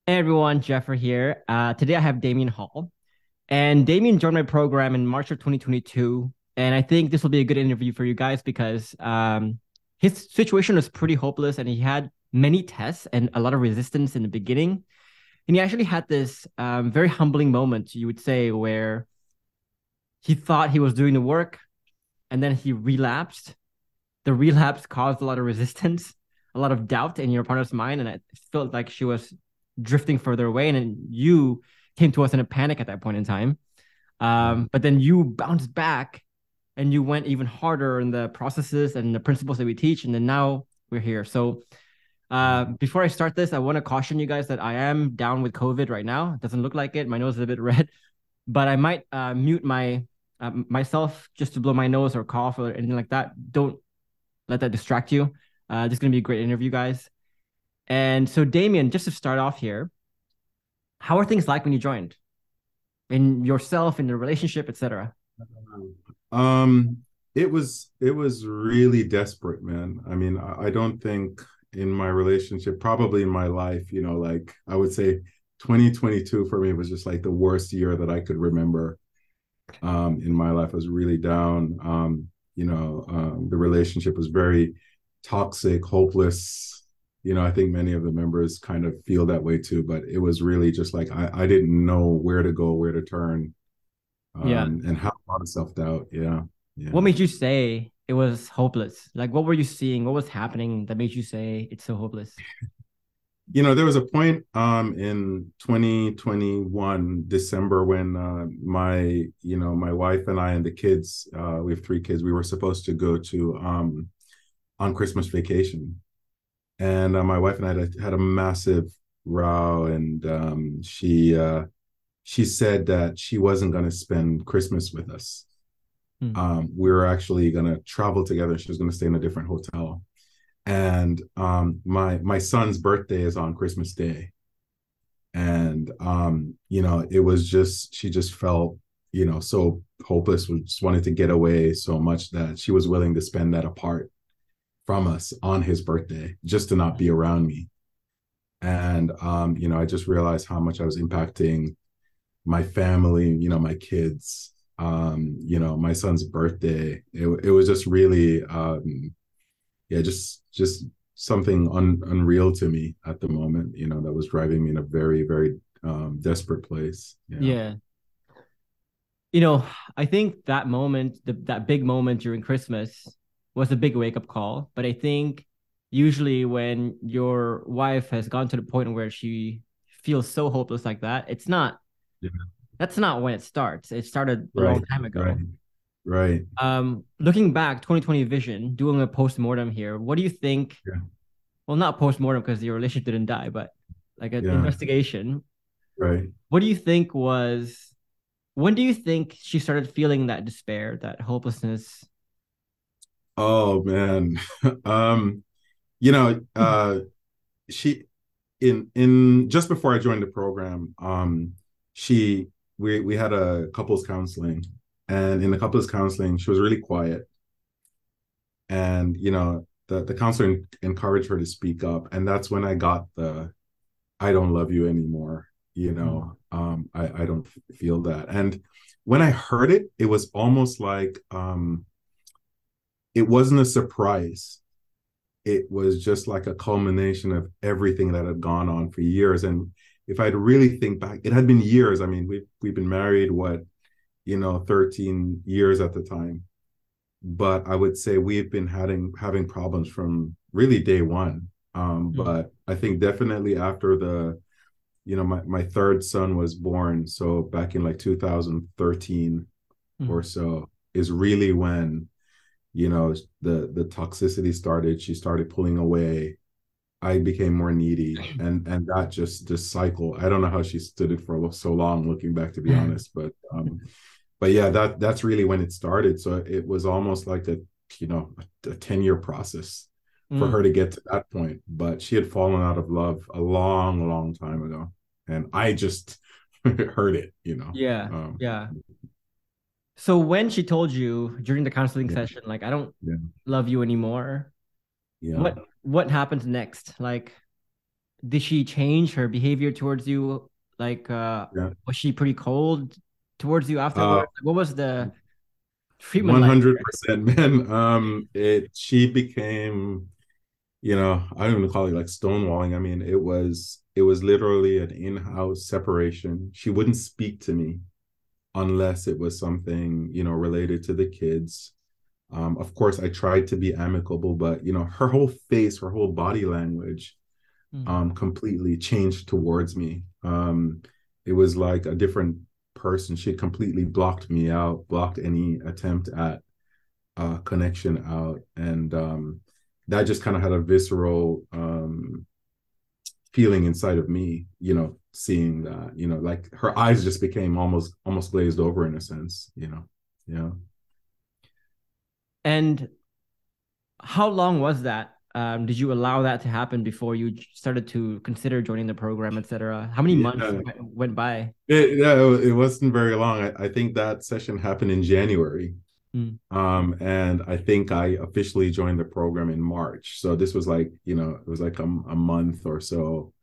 Hey everyone, Geoffrey here. Today I have Damian Hall, and Damian joined my program in March of 2022. And I think this will be a good interview for you guys because his situation was pretty hopeless, and he had many tests and a lot of resistance in the beginning. And he actually had this very humbling moment, you would say, where he thought he was doing the work, and then he relapsed. The relapse caused a lot of resistance, a lot of doubt in your partner's mind, and it felt like she was drifting further away. And then you came to us in a panic at that point in time. Yeah. But then you bounced back and you went even harder in the processes and the principles that we teach. And then now we're here. So before I start this, I want to caution you guys that I am down with COVID right now. It doesn't look like it. My nose is a bit red, but I might mute myself just to blow my nose or cough or anything like that. Don't let that distract you. This is going to be a great interview, guys. And so, Damien, just to start off here, how are things like when you joined? In yourself, in the relationship, etc. Um, it was really desperate, man. I mean, I don't think in my relationship, probably in my life, like I would say 2022 for me was just like the worst year that I could remember. In my life. I was really down. The relationship was very toxic, hopeless. I think many of the members kind of feel that way too, but it was really just like I didn't know where to go, where to turn, Yeah. and have a lot of self-doubt. Yeah. What Yeah. made you say it was hopeless? Like, what were you seeing? What was happening that made you say it's so hopeless? There was a point in 2021 December when my wife and I and the kids, we have three kids, we were supposed to go to on Christmas vacation. And my wife and I had a massive row, and she said that she wasn't going to spend Christmas with us. Hmm. We were actually going to travel together. She was going to stay in a different hotel. And my son's birthday is on Christmas Day. And it was just she just felt, so hopeless, just wanted to get away so much that she was willing to spend that apart from us on his birthday just to not be around me. And I just realized how much I was impacting my family, my kids, my son's birthday. It was just really yeah, just something unreal to me at the moment, that was driving me in a very, very desperate place. Yeah. Yeah. You know, I think that moment, that big moment during Christmas was a big wake up call. But I think usually when your wife has gone to the point where she feels so hopeless like that, Yeah. that's not when it starts. It started a long Right. time Right. ago. Right. Looking back, 2020 vision, doing a post mortem here, what do you think? Yeah. Well, not post mortem because your relationship didn't die, but like an Yeah. investigation. Right. What do you think was? When do you think she started feeling that despair, that hopelessness? Oh man. um you know uh she in just before I joined the program, she we had a couples counseling, and in the couples counseling she was really quiet. And the counselor encouraged her to speak up, and that's when I got the "I don't love you anymore." I don't feel that. And when I heard it, it was almost like it wasn't a surprise. It was just like a culmination of everything that had gone on for years. And if I'd really think back, it had been years. I mean, we've been married, 13 years at the time. But I would say we've been having problems from really day one. Mm, But I think definitely after my third son was born, so back in like 2013 or mm, so, is really when the toxicity started. She started pulling away. I became more needy, and that just this cycle. I don't know how she stood it for so long, looking back, to be honest. But yeah, that's really when it started. So it was almost like a 10-year process for her mm. to get to that point. But she had fallen out of love a long, long time ago, and I just heard it. Yeah, yeah. So when she told you during the counseling Yeah. session, like, I don't Yeah. love you anymore, Yeah. what happened next? Like, did she change her behavior towards you? Like, Yeah. was she pretty cold towards you Uh, afterwards? What was the treatment like? 100%, man. She became, I don't even call it like stonewalling. I mean, it was literally an in-house separation. She wouldn't speak to me unless it was something, related to the kids. Of course, I tried to be amicable, but her whole face, her whole body language, Mm. completely changed towards me. It was like a different person. She completely blocked me out, blocked any attempt at connection out, and that just kind of had a visceral feeling inside of me. Seeing that, like her eyes just became almost glazed over in a sense. Yeah. And how long was that? Did you allow that to happen before you started to consider joining the program, etc.? How many months Yeah. went by? It wasn't very long. I think that session happened in January. Mm. And I think I officially joined the program in March. So this was like, it was like a month or so.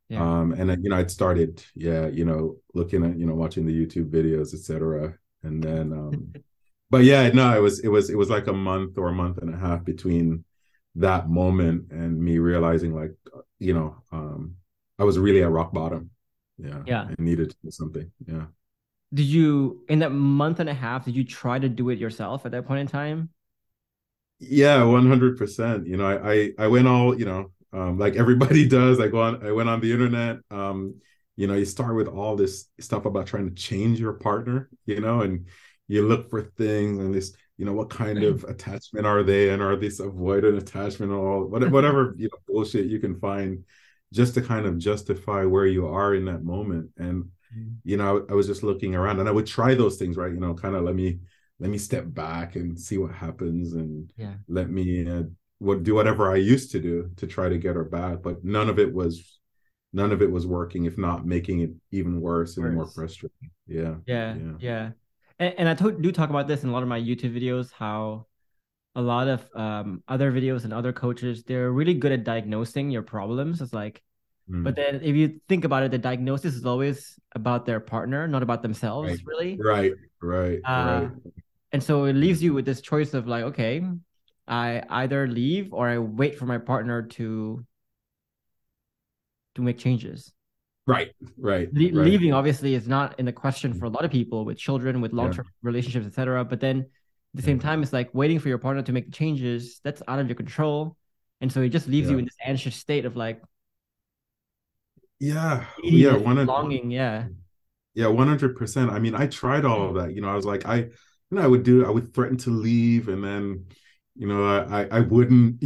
Yeah. And then, I'd started, looking at, watching the YouTube videos, etc. And then, but yeah, no, it was like a month or a month and a half between that moment and me realizing like, I was really at rock bottom. Yeah. Yeah. I needed to do something. Yeah. Did you, in that month and a half, did you try to do it yourself at that point in time? Yeah, 100%. I went all, like everybody does. I went on the internet. You start with all this stuff about trying to change your partner, and you look for things and this, what kind of attachment are they, and are this avoidant attachment, or all whatever, bullshit you can find just to kind of justify where you are in that moment. And I was just looking around, and I would try those things, right? Kind of let me step back and see what happens, and Yeah. let me do whatever I used to do to try to get her back. But none of it was working, if not making it even worse and more frustrating. Yeah. Yeah. And I do talk about this in a lot of my YouTube videos, how a lot of other videos and other coaches, they're really good at diagnosing your problems. It's like, but then if you think about it, the diagnosis is always about their partner, not about themselves, really. Right. And so it leaves you with this choice of like, okay, I either leave or I wait for my partner to make changes. Right. Leaving obviously is not in the question for a lot of people with children, with long-term Yeah. relationships, etc. But then at the same time, it's like waiting for your partner to make the changes. That's out of your control. And so it just leaves you in this anxious state of like, yeah, longing. Yeah. 100%. I mean, I tried all of that. I was like, I would threaten to leave, and then, I wouldn't,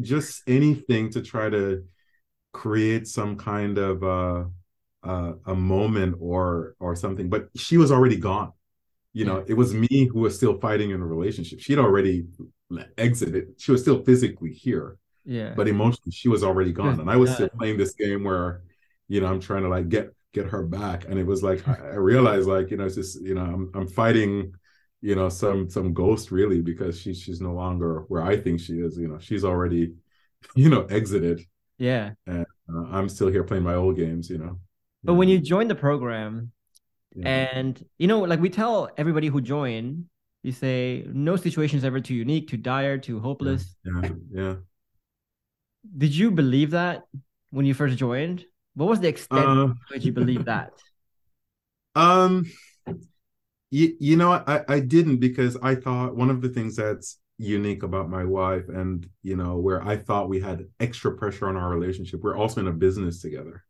just anything to try to create some kind of a moment or something. But she was already gone. It was me who was still fighting in a relationship. She'd already exited. She was still physically here. Yeah. But emotionally, she was already gone. And I was still playing this game where, I'm trying to like get her back. And it was like, I realized like, it's just, I'm fighting, some ghost really, because she's no longer where I think she is. She's already, exited. Yeah. And I'm still here playing my old games. But when you join the program, and like we tell everybody who join, you say no situation is ever too unique, too dire, too hopeless. Yeah. Did you believe that when you first joined? What was the extent to which you believe that? I didn't, because I thought one of the things that's unique about my wife, and where I thought we had extra pressure on our relationship, we're also in a business together.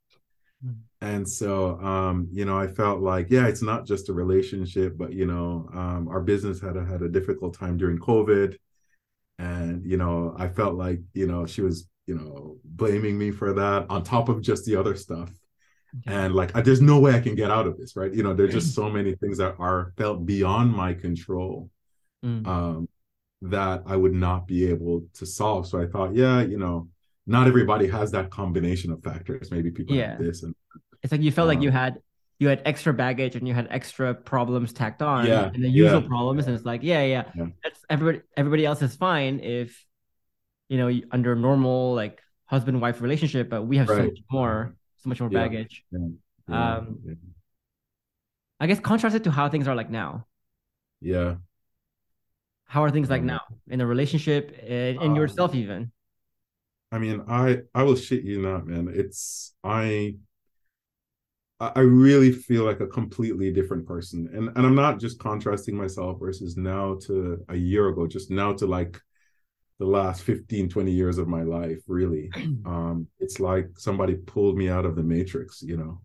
And so I felt like, it's not just a relationship, but our business had a difficult time during COVID. And I felt like she was blaming me for that on top of just the other stuff. And like, there's no way I can get out of this, right? There's just so many things that are felt beyond my control, that I would not be able to solve. So I thought, not everybody has that combination of factors. Maybe people have this, and it's like you felt like you had extra baggage and you had extra problems tacked on, and the usual problems, and it's like, that's everybody else is fine if under normal like husband-wife relationship, but we have Right. so much more Yeah. baggage. Yeah. Yeah. Um, Yeah. I guess contrast it to how things are like now. Yeah. How are things Oh like man. now in a relationship and in yourself even? I mean, I will shit you not, man. I really feel like a completely different person. And I'm not just contrasting myself versus now to a year ago, just now to like the last 15, 20 years of my life, really. It's like somebody pulled me out of the matrix, you know.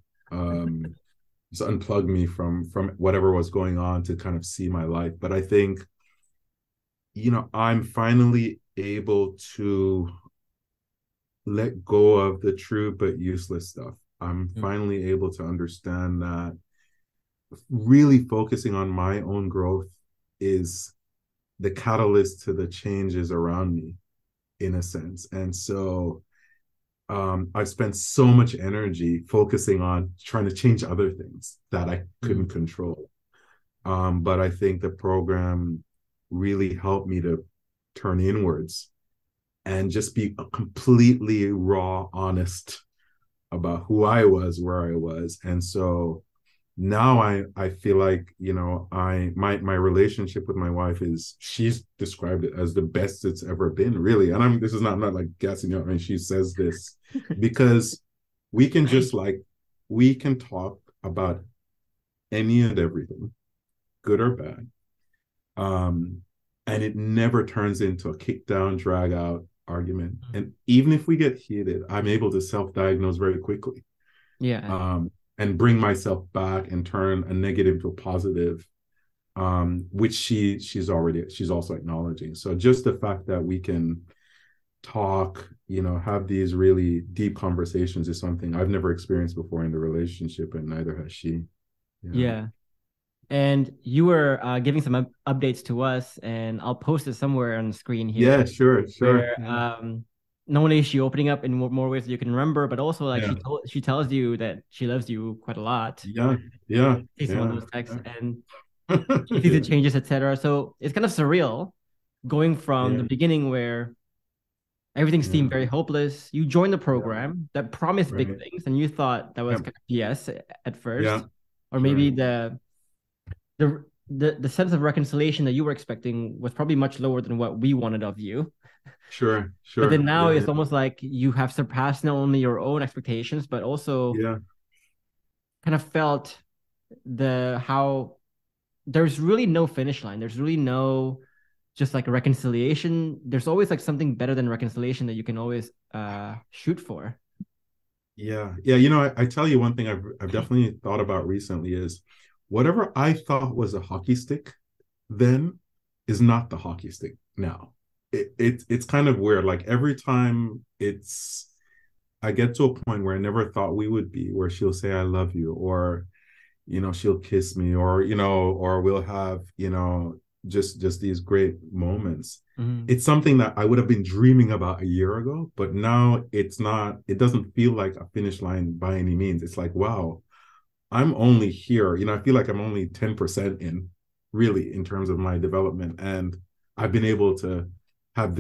Just unplugged me from whatever was going on to kind of see my life. But I think, you know, I'm finally able to let go of the true but useless stuff. I'm finally able to understand that really focusing on my own growth is the catalyst to the changes around me, in a sense. And so I've spent so much energy focusing on trying to change other things that I couldn't control. But I think the program really helped me to turn inwards and just be completely raw, honest about who I was, where I was. And so now I feel like, you know, my relationship with my wife is, she's described it as the best it's ever been, really. And this is not, I'm not like gassing you up, and she says this because we can just like, we can talk about any and everything, good or bad. And it never turns into a kick down, drag out argument. And even if we get heated, I'm able to self-diagnose very quickly. Yeah. And bring myself back and turn a negative to a positive, which she's also acknowledging. So just the fact that we can talk, you know, have these really deep conversations is something I've never experienced before in the relationship, and neither has she. Yeah. And you were giving some updates to us, and I'll post it somewhere on the screen here. Yeah, sure. Where not only is she opening up in more ways that you can remember, but also like she tells you that she loves you quite a lot. Yeah. See some of those texts and she sees the changes, etc. So it's kind of surreal going from the beginning where everything seemed very hopeless. You joined the program that promised big things, and you thought that was kind of BS at first, or maybe the sense of reconciliation that you were expecting was probably much lower than what we wanted of you. Sure. But then now it's almost like you have surpassed not only your own expectations, but also kind of felt how there's really no finish line. There's really no just like a reconciliation. There's always like something better than reconciliation that you can always shoot for. Yeah. You know, I tell you one thing I've definitely thought about recently is whatever I thought was a hockey stick then is not the hockey stick now. It's kind of weird. Like every time I get to a point where I never thought we would be, where she'll say I love you, or you know, she'll kiss me, or you know, or we'll have, you know, just these great moments. It's something that I would have been dreaming about a year ago, but now it doesn't feel like a finish line by any means. It's like, wow, I'm only here, you know, I feel like I'm only 10% in, really, in terms of my development, and I've been able to have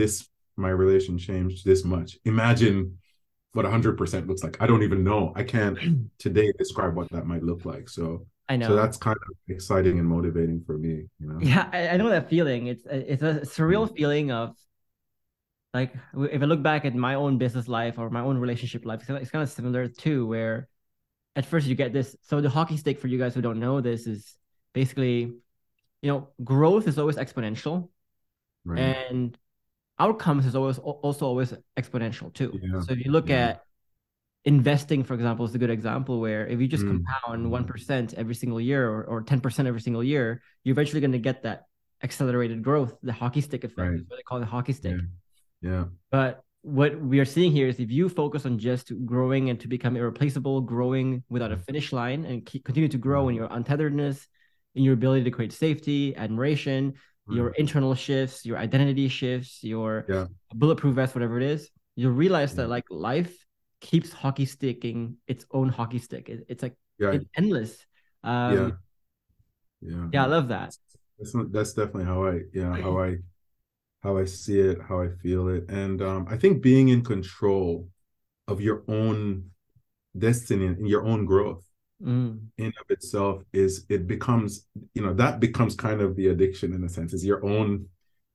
my relation change this much. Imagine what 100% looks like. I don't even know. I can't today describe what that might look like. So I know. So that's kind of exciting and motivating for me, you know? Yeah, I know that feeling. It's a surreal feeling of like, if I look back at my own business life or my own relationship life, it's kind of similar too, where at first you get this. So the hockey stick, for you guys who don't know this, is basically, you know, growth is always exponential. And outcomes is always exponential too. So if you look at investing, for example, is a good example where if you just compound 1% every single year or 10% every single year, you're eventually going to get that accelerated growth, the hockey stick effect is what they call the hockey stick. But what we are seeing here is if you focus on just growing and to become irreplaceable, growing without a finish line, and continue to grow in your untetheredness, in your ability to create safety, admiration, your internal shifts, your identity shifts, your bulletproof vest, whatever it is, you'll realize that like life keeps hockey sticking its own hockey stick. It's like it's endless. I love that. That's definitely how I see it, how I feel it. And I think being in control of your own destiny and your own growth in of itself is, it becomes, that becomes kind of the addiction in a sense, is your own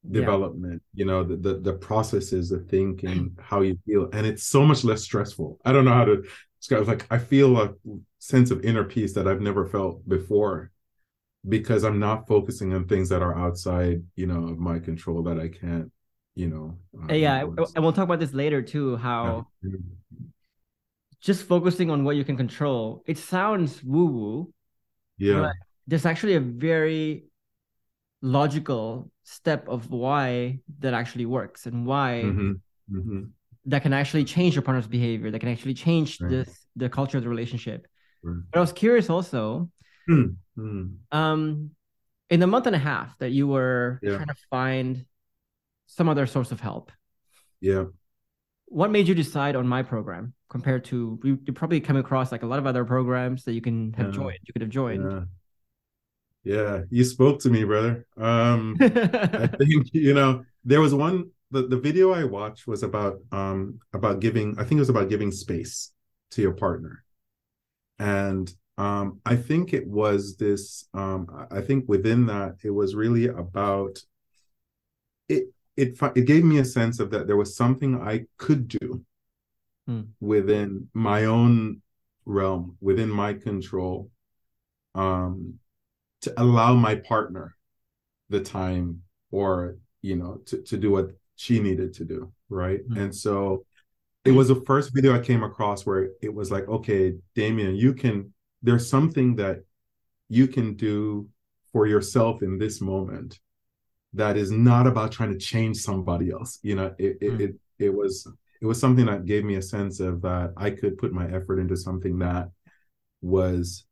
development, the processes, the thinking, how you feel. And it's so much less stressful. I don't know how to describe, like, I feel a sense of inner peace that I've never felt before, because I'm not focusing on things that are outside, of my control, that I can't, Yeah, influence. and we'll talk about this later too, how just focusing on what you can control, it sounds woo-woo, Yeah. but there's actually a very logical step of why that actually works, and why that can actually change your partner's behavior, that can actually change Right. the culture of the relationship. Right. But I was curious also, um, in the month and a half that you were Yeah. trying to find some other source of help, Yeah. what made you decide on my program compared to, you probably come across like a lot of other programs that you can have joined, you could have joined. Yeah. Yeah. You spoke to me, brother. I think, there was one, the video I watched was about giving, I think it was about giving space to your partner. And I think it was this, I think within that, it was really about it. It gave me a sense of that there was something I could do within my own realm, within my control, to allow my partner the time, or to do what she needed to do, right? And so it was the first video I came across where it was like, okay, Damian, there's something that you can do for yourself in this moment that is not about trying to change somebody else. It was something that gave me a sense of that I could put my effort into something that was,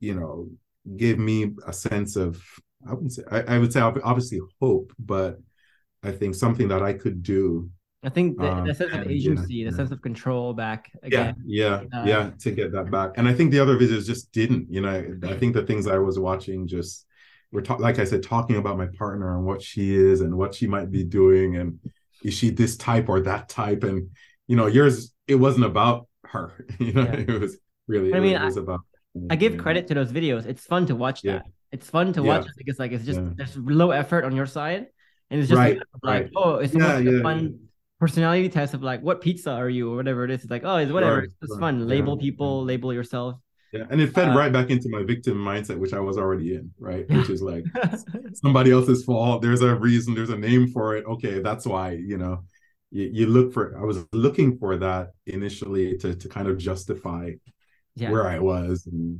gave me a sense of, I would say obviously hope, but I think something that I could do. I think the sense of agency, the yeah. sense of control back again. Yeah, to get that back. And I think the other videos just didn't, I think the things I was watching just were, like I said, talking about my partner and what she is and what she might be doing. And is she this type or that type? And, yours, it wasn't about her, it was really, it was about. I give credit to those videos. It's fun to watch that. It's fun to watch it because it's just, there's low effort on your side. And it's just oh, it's almost like a fun personality test of like, what pizza are you, or whatever it is. It's like, oh, it's whatever. It's just fun. Label people, label yourself. Yeah, and it fed right back into my victim mindset, which I was already in, right? Which is like somebody else's fault. There's a reason. There's a name for it. Okay, that's why. You look for. I was looking for that initially to kind of justify where I was, and,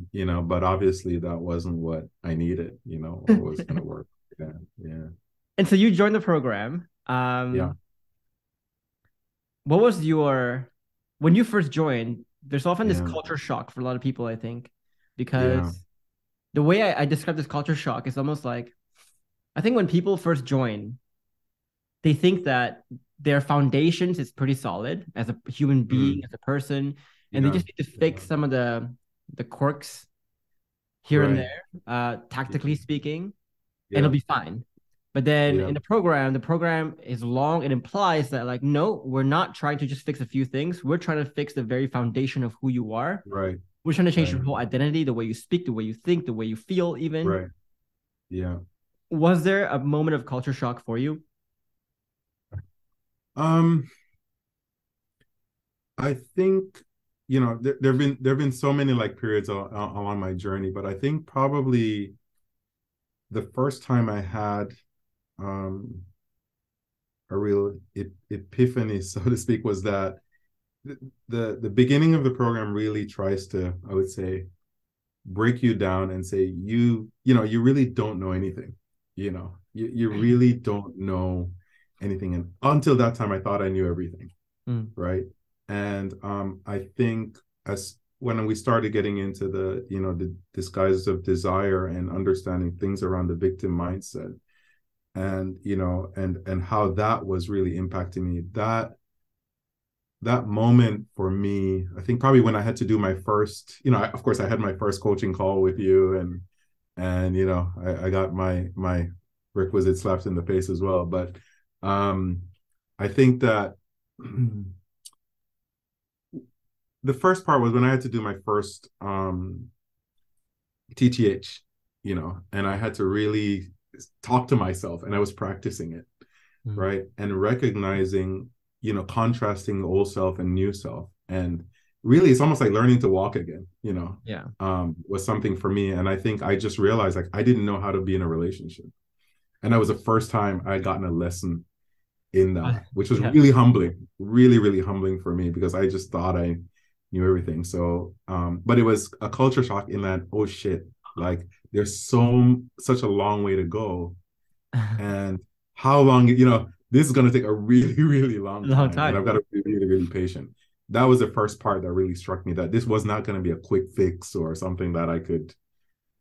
but obviously that wasn't what I needed. Or was going to work. Yeah. And so you joined the program. What was when you first joined? There's often this culture shock for a lot of people, I think, because the way I describe this culture shock is almost like, I think when people first join, they think that their foundations is pretty solid as a human being, as a person, and they just need to fix some of the quirks here and there, tactically speaking, and it'll be fine. But then in the program is long. It implies that, like, no, we're not trying to just fix a few things. We're trying to fix the very foundation of who you are. Right. We're trying to change your whole identity, the way you speak, the way you think, the way you feel, even. Right. Yeah. Was there a moment of culture shock for you? I think, there've been so many like periods along my journey, but I think probably the first time I had a real epiphany, so to speak, was that the beginning of the program really tries to, I would say, break you down and say, you really don't know anything. You really don't know anything. And until that time, I thought I knew everything. Right. And I think when we started getting into the disguises of desire and understanding things around the victim mindset, and and how that was really impacting me, that moment for me, I think probably when I had to do my first, of course I had my first coaching call with you, and I got my requisite slaps in the face as well. But I think that the first part was when I had to do my first TTH, and I had to really talk to myself, and I was practicing it, right? And recognizing, contrasting the old self and new self. And really, it's almost like learning to walk again, Yeah. Was something for me. And I think I just realized like I didn't know how to be in a relationship. And that was the first time I had gotten a lesson in that, which was really humbling, really, really humbling for me, because I just thought I knew everything. So, but it was a culture shock in that, oh shit, like there's such a long way to go. And how long, this is going to take a really, really long time. And I've got to be really, really patient. That was the first part that really struck me, that this was not going to be a quick fix or something that I could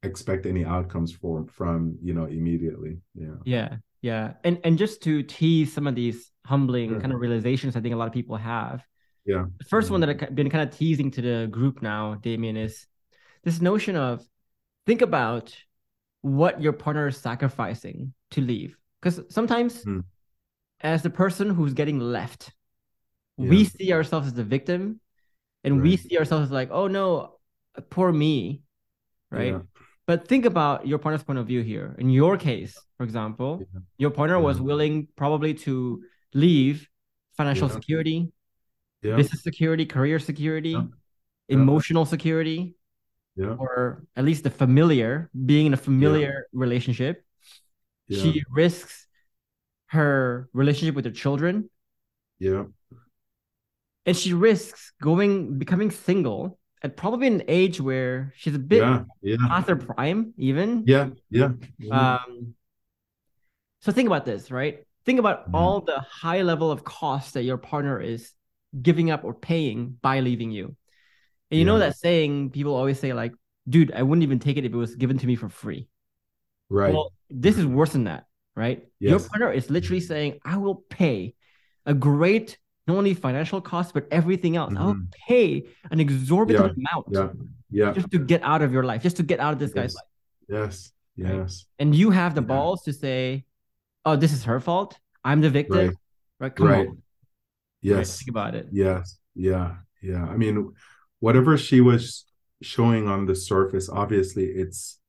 expect any outcomes from immediately. Yeah. And just to tease some of these humbling kind of realizations I think a lot of people have. Yeah. The first one that I've been kind of teasing to the group now, Damian, is this notion of think about what your partner is sacrificing to leave. Because sometimes as the person who's getting left, we see ourselves as the victim, and we see ourselves as like, oh no, poor me, right? But think about your partner's point of view here. In your case, for example, your partner was willing probably to leave financial security, business security, career security, emotional security, or at least being in a familiar relationship. She risks her relationship with her children. And she risks becoming single at probably an age where she's a bit past her prime, even. So think about this, right? Think about all the high level of costs that your partner is giving up or paying by leaving you. And you know that saying people always say, like, dude, I wouldn't even take it if it was given to me for free. Right. Well, this is worse than that, right? Your partner is literally saying, I will pay a great, not only financial costs, but everything else. I will pay an exorbitant amount just to get out of your life, just to get out of this guy's life. Yes. Right? And you have the balls to say, oh, this is her fault. I'm the victim. Right? Come on. Yes. Right? Think about it. Yes. Yeah. I mean, whatever she was showing on the surface, obviously it's,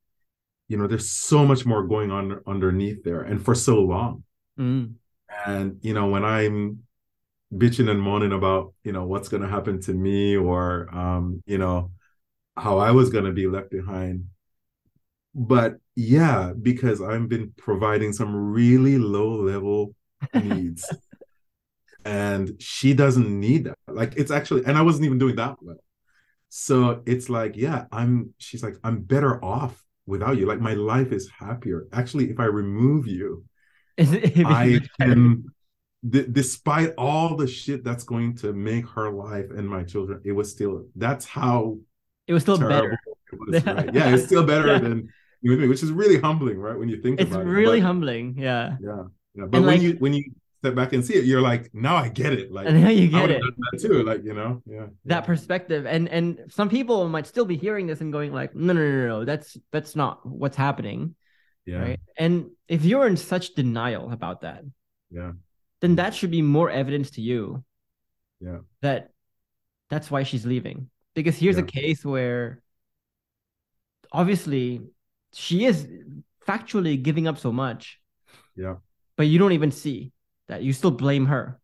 there's so much more going on underneath there, and for so long. And, when I'm bitching and moaning about, what's going to happen to me, or, how I was going to be left behind. But because I've been providing some really low level needs and she doesn't need that. Like, it's actually, and I wasn't even doing that well. So it's like, she's like, I'm better off without you. Like, my life is happier. Actually, if I remove you, I can, despite all the shit that's going to make her life and my children, that's how it was still better. It was, right? It's still better than you, which is really humbling, right? When you think about it. It's really humbling. Yeah. But when you step back and see it, you're like, now I get it. Like, and now you get it. That too. Like, that perspective. And some people might still be hearing this and going like, no. That's not what's happening. Right. And if you're in such denial about that, then that should be more evidence to you that that's why she's leaving. Because here's a case where obviously she is factually giving up so much, but you don't even see that. You still blame her.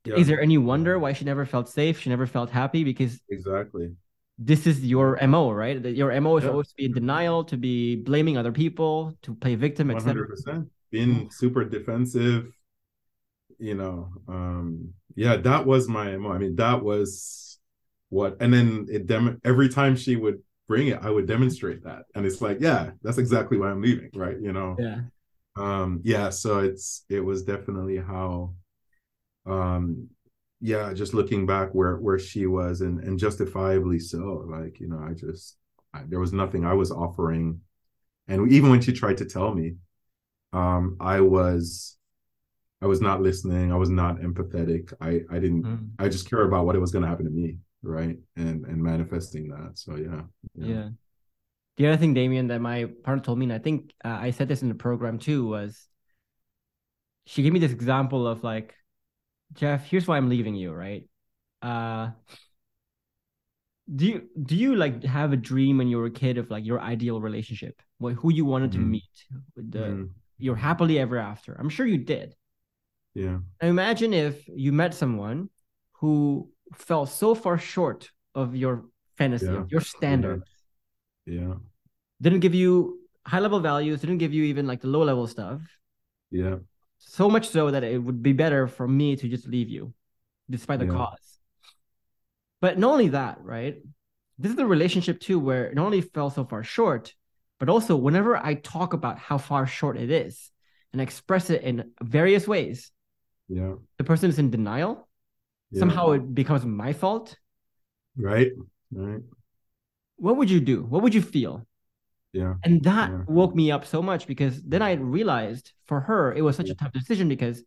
Is there any wonder why she never felt safe? She never felt happy? Because this is your MO, right? Your MO is always to be in denial, to be blaming other people, to play victim, etc. 100%. Being super defensive, that was my MO. I mean, that was what, and then every time she would bring it, I would demonstrate that. And it's like, that's exactly why I'm leaving, right? So it was definitely how, just looking back where she was, and justifiably so. Like, there was nothing I was offering. And even when she tried to tell me, I was not listening. I was not empathetic. I didn't, I just care about what it was going to happen to me. Right. And manifesting that. So, yeah. The other thing, Damian, that my partner told me, and I think I said this in the program too, was she gave me this example of like, Jeff, here's why I'm leaving you, right? do you like have a dream when you were a kid of like your ideal relationship? Who you wanted to Mm-hmm. meet, the Mm-hmm. your happily ever after? I'm sure you did. Yeah. Now imagine if you met someone who fell so far short of your fantasy, Yeah. of your Yeah. standard, Yeah. didn't give you high level values, didn't give you even like the low level stuff. Yeah. So much so that it would be better for me to just leave you, despite the Yeah. cost. But not only that, right? This is the relationship too, where it not only fell so far short, but also whenever I talk about how far short it is and express it in various ways, Yeah. the person is in denial. Yeah. Somehow it becomes my fault. Right. Right. What would you do? What would you feel? Yeah. And that Yeah. woke me up so much because then I realized for her, it was such Yeah. a tough decision because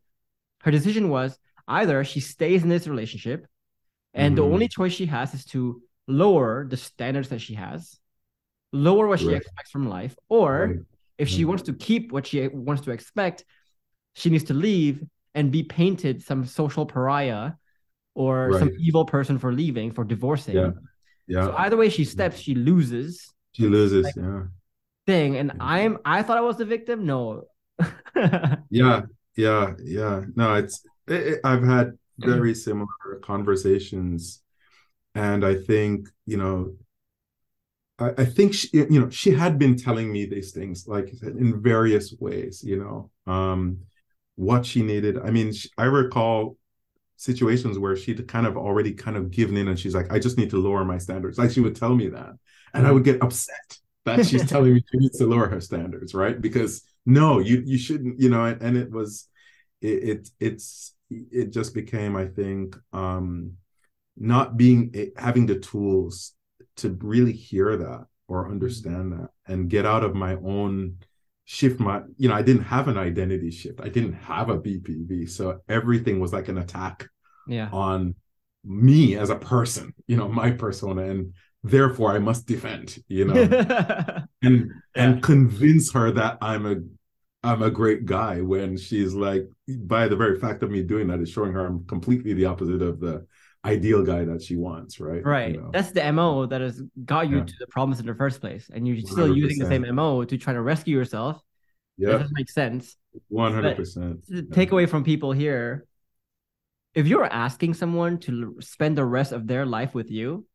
her decision was either she stays in this relationship and the Mm-hmm. only choice she has is to lower the standards that she has, lower what she Right. expects from life, or Right. if she Right. wants to keep what she wants to expect, she needs to leave and be painted some social pariah or some Right. evil person for leaving, for Yeah. divorcing. So Yeah. either way she steps, she loses. She It's loses. like Yeah. thing. And Yeah. I thought I was the victim. No. Yeah. Yeah. Yeah. No, I've had very similar conversations. And I think, I think she had been telling me these things, like you said, in various ways, what she needed. I mean, I recall situations where she'd kind of already kind of given in and she's like, I just need to lower my standards. Like she would tell me that. And I would get upset that she's telling me she needs to lower her standards, right? Because no, you shouldn't, and it was it just became, I think, not having the tools to really hear that or understand that and get out of my own I didn't have an identity shift. I didn't have a BPV. So everything was like an attack Yeah. on me as a person, my persona. And therefore I must defend, Yeah. and convince her that I'm a great guy when she's like, by the very fact of me doing that is showing her I'm completely the opposite of the ideal guy that she wants, right? Right. That's the MO that has got you Yeah, to the problems in the first place. And you're still using the 100%. same MO to try to rescue yourself. That Yeah, doesn't make sense. But 100%. the Yeah. takeaway from people here, if you're asking someone to spend the rest of their life with you,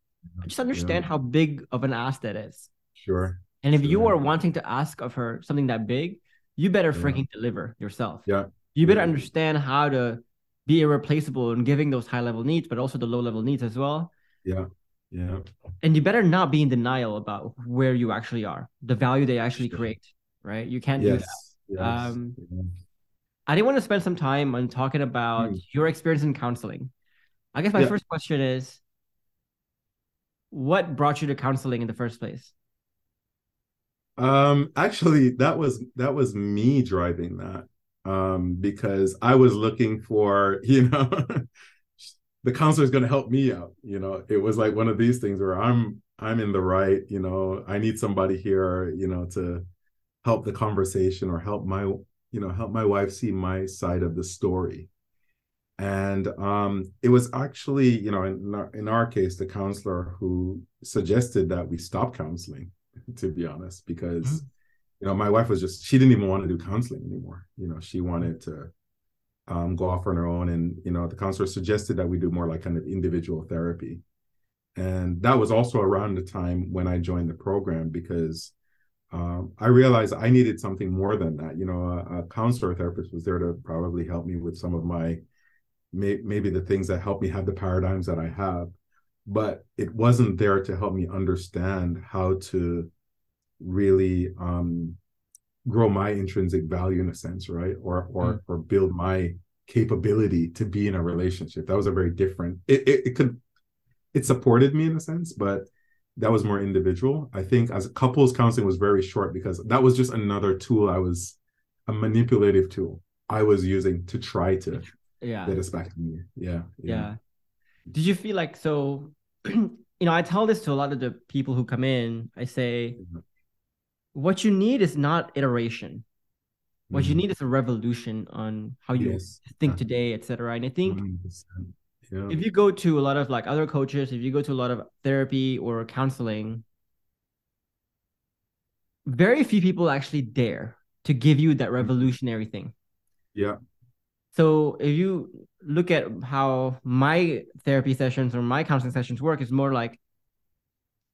just Yeah, understand how big of an ask that is. sure. And if you Sure. are wanting to ask of her something that big, you better Yeah. freaking deliver yourself. Yeah. You better Yeah. understand how to be irreplaceable in giving those high level needs, but also the low level needs as well. Yeah. Yeah. And you better not be in denial about where you actually are, the value they actually Sure. create, right? You can't do that. Yes. Yes. Yeah. I did want to spend some time on talking about Mm. your experience in counseling. I guess my Yeah. first question is, what brought you to counseling in the first place? Actually, that was me driving that. Because I was looking for, the counselor is going to help me out. It was like one of these things where I'm in the right, I need somebody here, to help the conversation or help my wife see my side of the story. And it was actually, in our case, the counselor who suggested that we stop counseling, to be honest, because my wife she didn't even want to do counseling anymore. She wanted to go off on her own. And, the counselor suggested that we do more like kind of individual therapy. And that was also around the time when I joined the program because I realized I needed something more than that. A counselor therapist was there to probably help me with some of my, maybe the things that help me have the paradigms that I have, but it wasn't there to help me understand how to really grow my intrinsic value in a sense, right? Or build my capability to be in a relationship. That was a very different. It supported me in a sense, but that was more individual. I think as couples counseling was very short because that was just another tool. A manipulative tool I was using to try to get us back to me. Yeah. Did you feel like so? I tell this to a lot of the people who come in. I say, what you need is not iteration. What you need is a revolution on how you think today, etc. And I think Yeah. if you go to a lot of like other coaches, if you go to a lot of therapy or counseling, very few people actually dare to give you that revolutionary thing. Yeah. So if you look at how my therapy sessions or my counseling sessions work, it's more like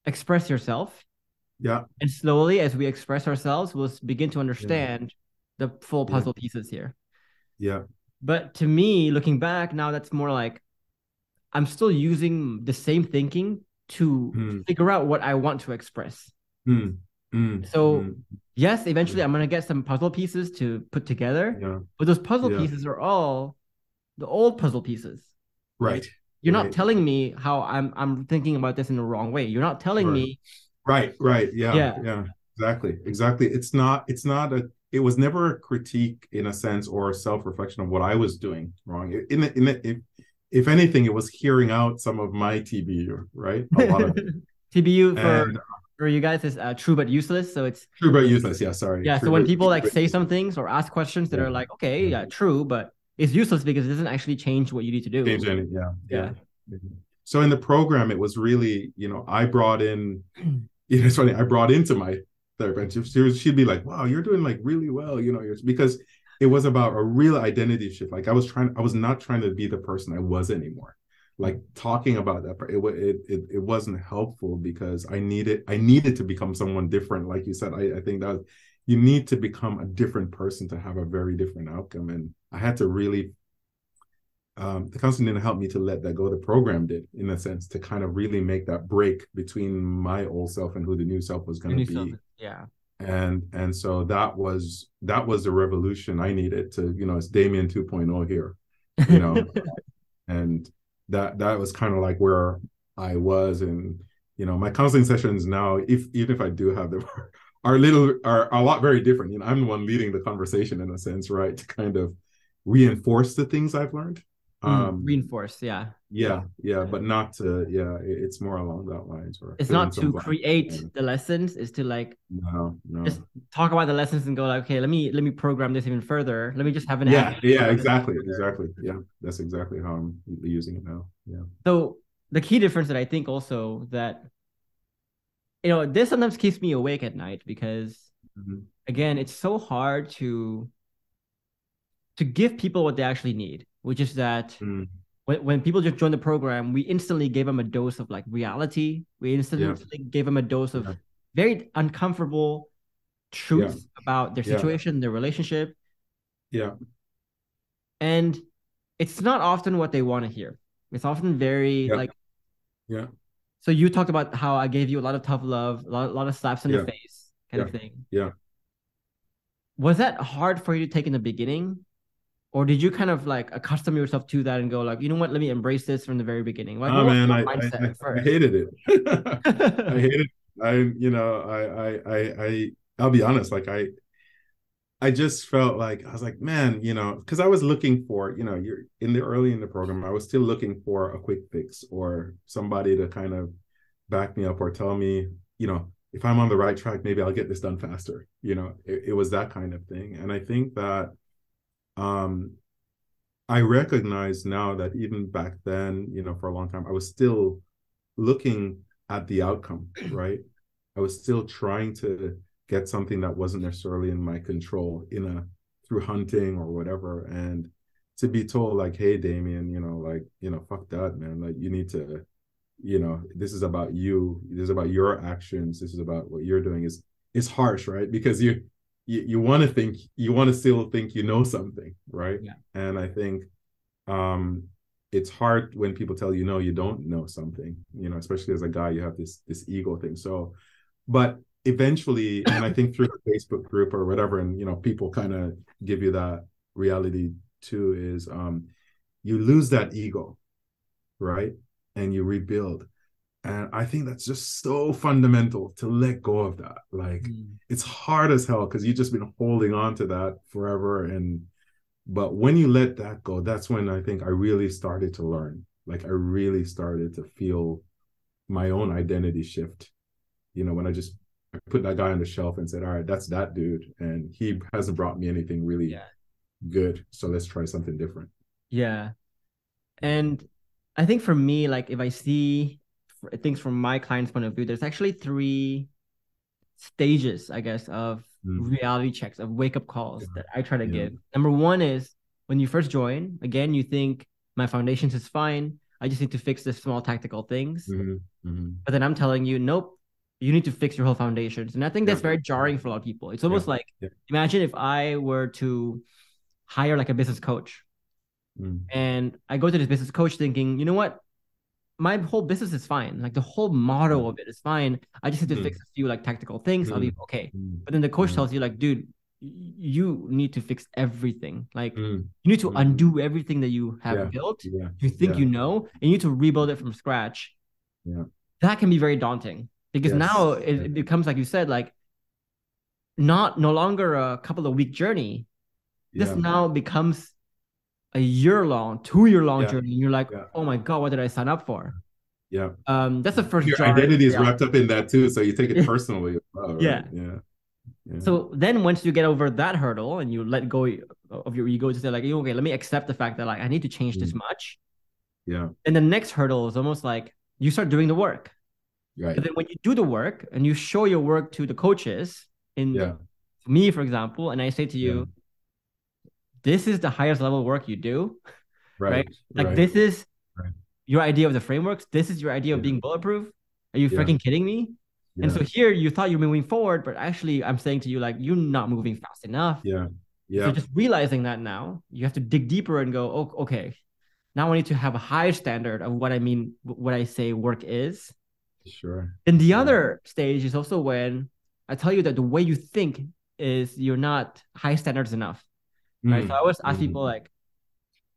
express yourself. Yeah. And slowly, as we express ourselves, we'll begin to Yeah. understand the full Yeah. puzzle pieces here. Yeah. But to me, looking back now, that's more like I'm still using the same thinking to Mm, figure out what I want to express. mm, mm, So, mm. yes, Yeah. eventually I'm going to get some puzzle pieces to put together, Yeah. but those puzzle Yeah. pieces are all the old puzzle pieces. Like Right. you're not Right. telling me how I'm thinking about this in the wrong way. You're not telling Sure. me, Right. Right. Yeah. yeah, Yeah. Exactly. Exactly. It was never a critique in a sense or a self-reflection of what I was doing wrong. If anything, it was hearing out some of my TBU, right? A lot of it. TBU And for you guys is true but useless. So it's true but useless. Yeah. Sorry. yeah. So True when but people like true say but some things or ask questions that yeah. are like, okay, Yeah. yeah, true, but it's useless because it doesn't actually change what you need to do. Change any. Yeah. Yeah. Yeah. So in the program, it was really, I brought in, it's funny, I brought into my therapist, she'd be like, wow, you're doing like really well, because it was about a real identity shift. Like I was not trying to be the person I was anymore. Like talking about that, it wasn't helpful because I needed to become someone different. Like you said, I think that you need to become a different person to have a very different outcome. And I had to really the counseling didn't help me to let that go. The program did, in a sense, to kind of really make that break between my old self and who the new self was going to be. Yeah. And so that was the revolution I needed to, it's Damian 2.0 here, and that was kind of like where I was. And my counseling sessions now, even if I do have them, are a lot very different. I'm the one leading the conversation in a sense, right, to kind of reinforce the things I've learned. Reinforce, yeah, but not to, it's more along that lines. Or it's not to create the lessons, it's to like no just talk about the lessons and go like, okay, let me program this even further. Let me just have an exactly. Yeah, that's exactly how I'm using it now. Yeah. So the key difference that I think also that this sometimes keeps me awake at night because again, it's so hard to give people what they actually need, which is that when people just join the program, we instantly gave them a dose of like reality. We instantly gave them a dose of very uncomfortable truths about their situation, their relationship. Yeah. And it's not often what they want to hear. It's often very So you talked about how I gave you a lot of tough love, a lot of slaps in the face kind of thing. Yeah. Was that hard for you to take in the beginning? Or did you kind of like accustom yourself to that and go like, you know what, let me embrace this from the very beginning? Like, oh man, I hated it. I hated it. I'll be honest, like I just felt like I was like, man, because I was looking for, you're early in the program, I was still looking for a quick fix or somebody to kind of back me up or tell me, if I'm on the right track, maybe I'll get this done faster. It was that kind of thing. And I think that I recognize now that even back then, for a long time, I was still looking at the outcome, right? I was still trying to get something that wasn't necessarily in my control through hunting or whatever. And to be told like, hey, Damian, fuck that, man. Like you need to, this is about you. This is about your actions. This is about what you're doing is harsh, right? Because you want to still think something, right? Yeah. And I think it's hard when people tell you no, you don't know something, especially as a guy, you have this ego thing. So, but eventually, and I think through the Facebook group or whatever, and people kind of give you that reality too, is you lose that ego, right? And you rebuild. And I think that's just so fundamental to let go of that. Like it's hard as hell because you've just been holding on to that forever. But when you let that go, that's when I think I really started to learn. Like I really started to feel my own identity shift. When I put that guy on the shelf and said, all right, that's that dude. And he hasn't brought me anything really good. So let's try something different. Yeah. And I think for me, like if I see things from my client's point of view, there's actually three stages, I guess, of reality checks, of wake up calls that I try to give. Number one is when you first join, again, you think my foundations is fine. I just need to fix the small tactical things. But then I'm telling you, nope, you need to fix your whole foundations. And I think that's very jarring for a lot of people. It's almost like, imagine if I were to hire like a business coach. And I go to this business coach thinking, you know what? My whole business is fine. Like the whole model of it is fine. I just need to fix a few like tactical things. I'll be okay. But then the coach tells you like, dude, you need to fix everything. Like you need to undo everything that you have built. You think you know, and you need to rebuild it from scratch. That can be very daunting because now it becomes, like you said, like no longer a couple of week journey. This now becomes a year-long, 2-year-long journey. And you're like, oh my God, what did I sign up for? That's the first. Your identity is wrapped up in that too, so you take it personally. Well, right? Yeah. So then once you get over that hurdle and you let go of your ego to say like, okay, let me accept the fact that like I need to change this much. And the next hurdle is almost like you start doing the work. But then when you do the work and you show your work to the coaches, in me, for example, and I say to you, this is the highest level work you do, right? Like this is your idea of the frameworks. This is your idea of being bulletproof. Are you freaking kidding me? And so here you thought you're moving forward, but actually I'm saying to you, like, you're not moving fast enough. So just realizing that now, you have to dig deeper and go, oh, okay, now I need to have a higher standard of what I mean, what I say work is. And the other stage is also when I tell you that the way you think is you're not high standards enough. Right. So I always ask people like,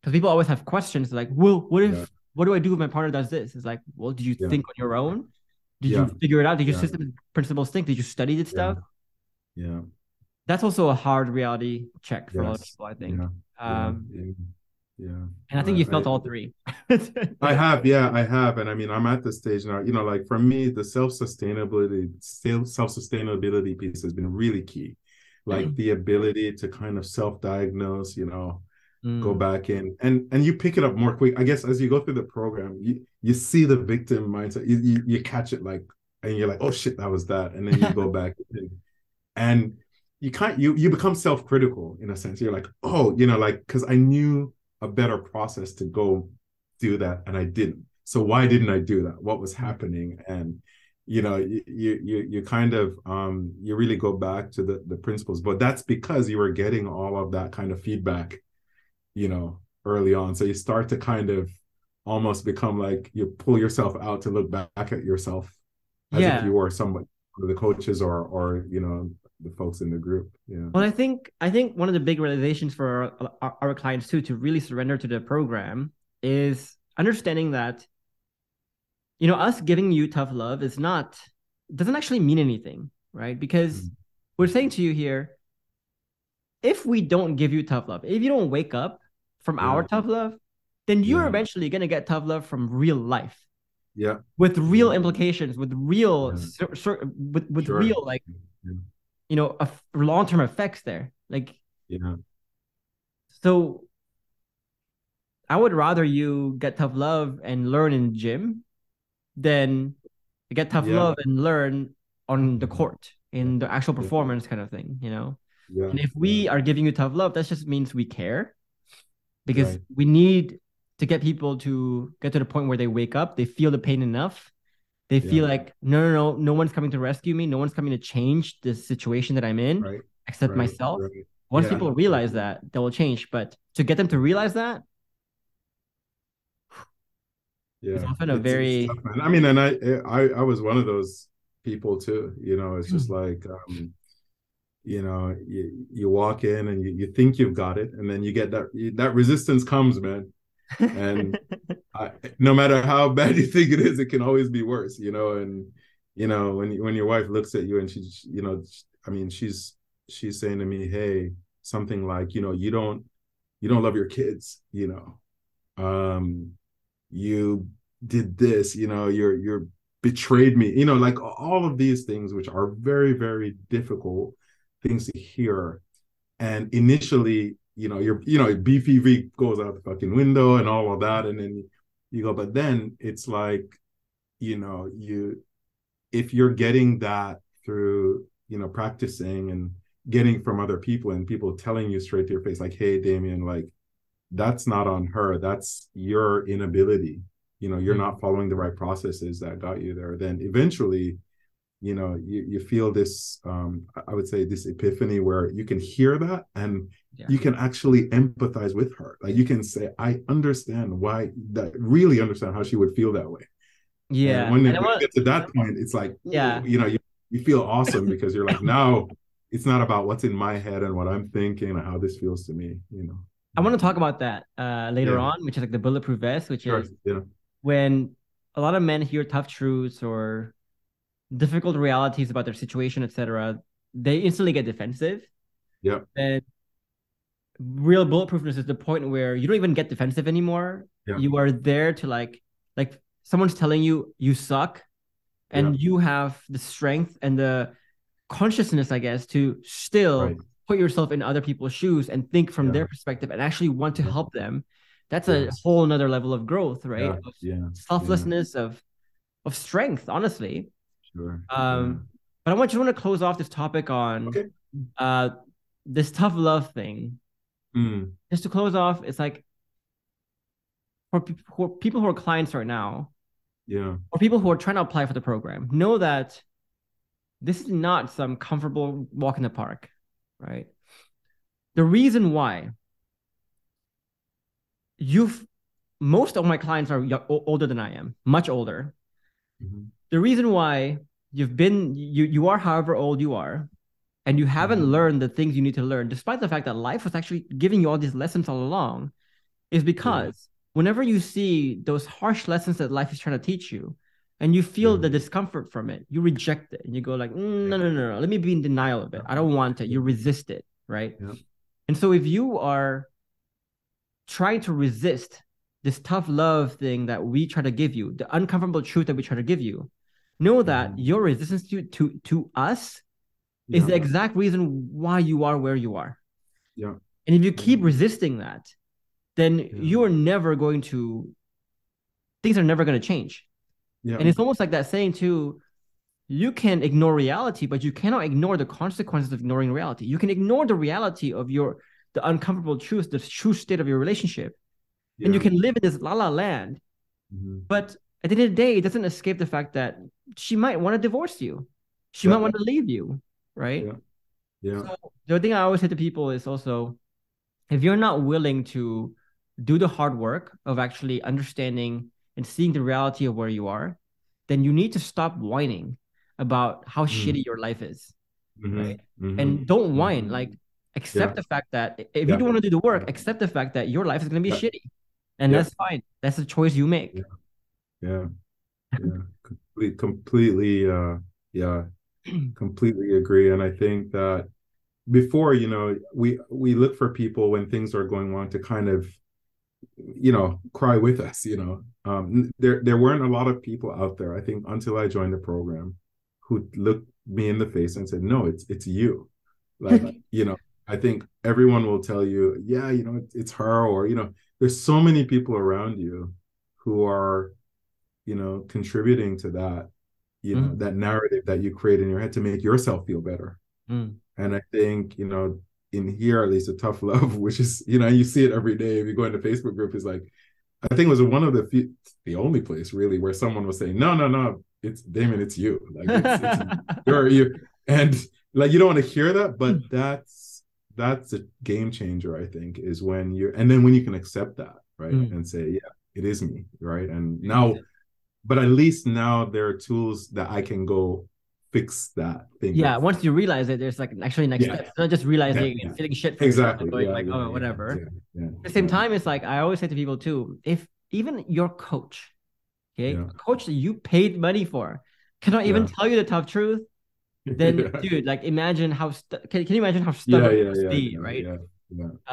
because people always have questions like, well, what do I do if my partner does this? It's like, well, did you think on your own? Did you figure it out? Did your system principles think? Did you study this stuff? That's also a hard reality check for a lot of people, I think. And I think you felt all three. I have. And I mean, I'm at the stage now, you know, like for me, the self-sustainability piece has been really key. Like the ability to kind of self-diagnose, you know, go back in and you pick it up more quick. I guess as you go through the program, you see the victim mindset, you catch it like, and you're like, oh shit, that was that. And then you go back and you become self-critical in a sense. You're like, oh, you know, like, because I knew a better process to go do that and I didn't. So why didn't I do that? What was happening? And you know, you kind of you really go back to the principles, but that's because you were getting all of that kind of feedback, you know, early on. So you start to kind of almost become like you pull yourself out to look back at yourself as if you were somebody, the coaches or you know, the folks in the group. Well, I think one of the big realizations for our clients too, to really surrender to the program, is understanding that, you know, us giving you tough love doesn't actually mean anything, right? Because we're saying to you here, if we don't give you tough love, if you don't wake up from our tough love, then you're eventually going to get tough love from real life. With real implications, with real, with real, like, you know, long-term effects there. Like, so I would rather you get tough love and learn in gym than get tough love and learn on the court in the actual performance kind of thing, you know? And if we are giving you tough love, that just means we care, because we need to get people to get to the point where they wake up, they feel the pain enough. They feel like, no one's coming to rescue me. No one's coming to change the situation that I'm in except myself. Once people realize that, they will change. But to get them to realize that, it's often a very... tough, man. I mean, and I was one of those people too, you know. It's just like, you know, you walk in and you think you've got it, and then you get that resistance comes, man. And no matter how bad you think it is, it can always be worse, you know. And you know, when your wife looks at you and she's, you know, I mean, she's saying to me, hey, something like, you know, you don't love your kids, you know, you did this, you know, you're betrayed me, you know, like all of these things, which are very, very difficult things to hear. And initially, you know, your BPV goes out the fucking window and all of that, and then you go, but then it's like, if you're getting that through, practicing and getting from other people and people telling you straight to your face, like, hey, Damian, like, that's not on her. That's your inability. You're not following the right processes that got you there. Then eventually, you feel this, I would say this epiphany where you can hear that and you can actually empathize with her. Like you can say, I understand why, that really understand how she would feel that way. Yeah. And when you get to that point, it's like, you feel awesome because you're like, now it's not about what's in my head and what I'm thinking and how this feels to me, I want to talk about that later on, which is like the bulletproof vest, which is when a lot of men hear tough truths or difficult realities about their situation, etc., they instantly get defensive. Yeah. And real bulletproofness is the point where you don't even get defensive anymore. Yeah. You are there to like someone's telling you you suck, and you have the strength and the consciousness, I guess, to still put yourself in other people's shoes and think from their perspective and actually want to help them. That's a whole nother level of growth, right? Selflessness, of strength, honestly. Sure. But I want to close off this topic on this tough love thing. Just to close off, it's like for people who are clients right now, or people who are trying to apply for the program, know that this is not some comfortable walk in the park, right? The reason why most of my clients are older than I am, much older. The reason why you are however old you are, and you haven't learned the things you need to learn, despite the fact that life was actually giving you all these lessons all along, is because whenever you see those harsh lessons that life is trying to teach you, and you feel the discomfort from it, you reject it, and you go like, no, let me be in denial of it. I don't want it. You resist it, right? And so if you are trying to resist this tough love thing that we try to give you, the uncomfortable truth that we try to give you, know that your resistance to us is the exact reason why you are where you are. And if you keep resisting that, then you're never going to, things are never going to change. And it's almost like that saying too, you can ignore reality, but you cannot ignore the consequences of ignoring reality. You can ignore the reality of the uncomfortable truth, the true state of your relationship. And you can live in this la-la land. But at the end of the day, it doesn't escape the fact that she might want to divorce you. She might want to leave you, right? So the thing I always say to people is also, if you're not willing to do the hard work of actually understanding and seeing the reality of where you are, then you need to stop whining about how shitty your life is, right? And don't whine. Like, accept the fact that if you don't want to do the work, accept the fact that your life is going to be shitty. And that's fine. That's the choice you make. Completely completely agree. And I think that before, we look for people when things are going wrong to kind of, cry with us. There weren't a lot of people out there, I think, until I joined the program, who looked me in the face and said, no, it's you. Like, I think everyone will tell you, it's her, or, there's so many people around you who are, contributing to that, that narrative that you create in your head to make yourself feel better. And I think, in here, at least, a tough love, which is, you see it every day. If you go into Facebook group, is like, I think it was one of the only place really where someone was saying, no, it's Damian, it's you. Like, it's you. And like, you don't want to hear that, but that's a game changer, I think, is when and then when you can accept that, right? And say, yeah, it is me, right? And now, but at least now there are tools that I can go fix that thing. Once you realize it, there's like actually next step. It's not just realizing and feeling shit for exactly going whatever. At the same time, it's like I always say to people too, if even your coach, a coach that you paid money for, cannot even tell you the tough truth, then dude, like, imagine how can you imagine how stubborn you must be, right?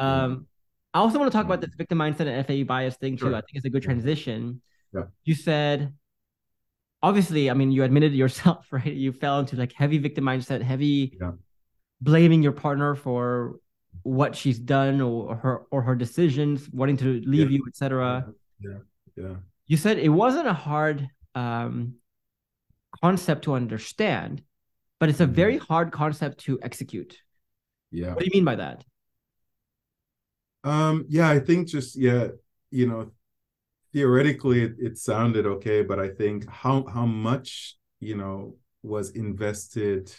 I also want to talk about this victim mindset and FAE bias thing too. I think it's a good transition. You said, obviously, I mean, you admitted yourself, right? You fell into like heavy victim mindset, heavy blaming your partner for what she's done or her decisions, wanting to leave you, etc. you said it wasn't a hard concept to understand, but it's a very hard concept to execute. Yeah. What do you mean by that? Yeah, I think just, yeah, you know, theoretically it sounded okay, but I think how much, you know, was invested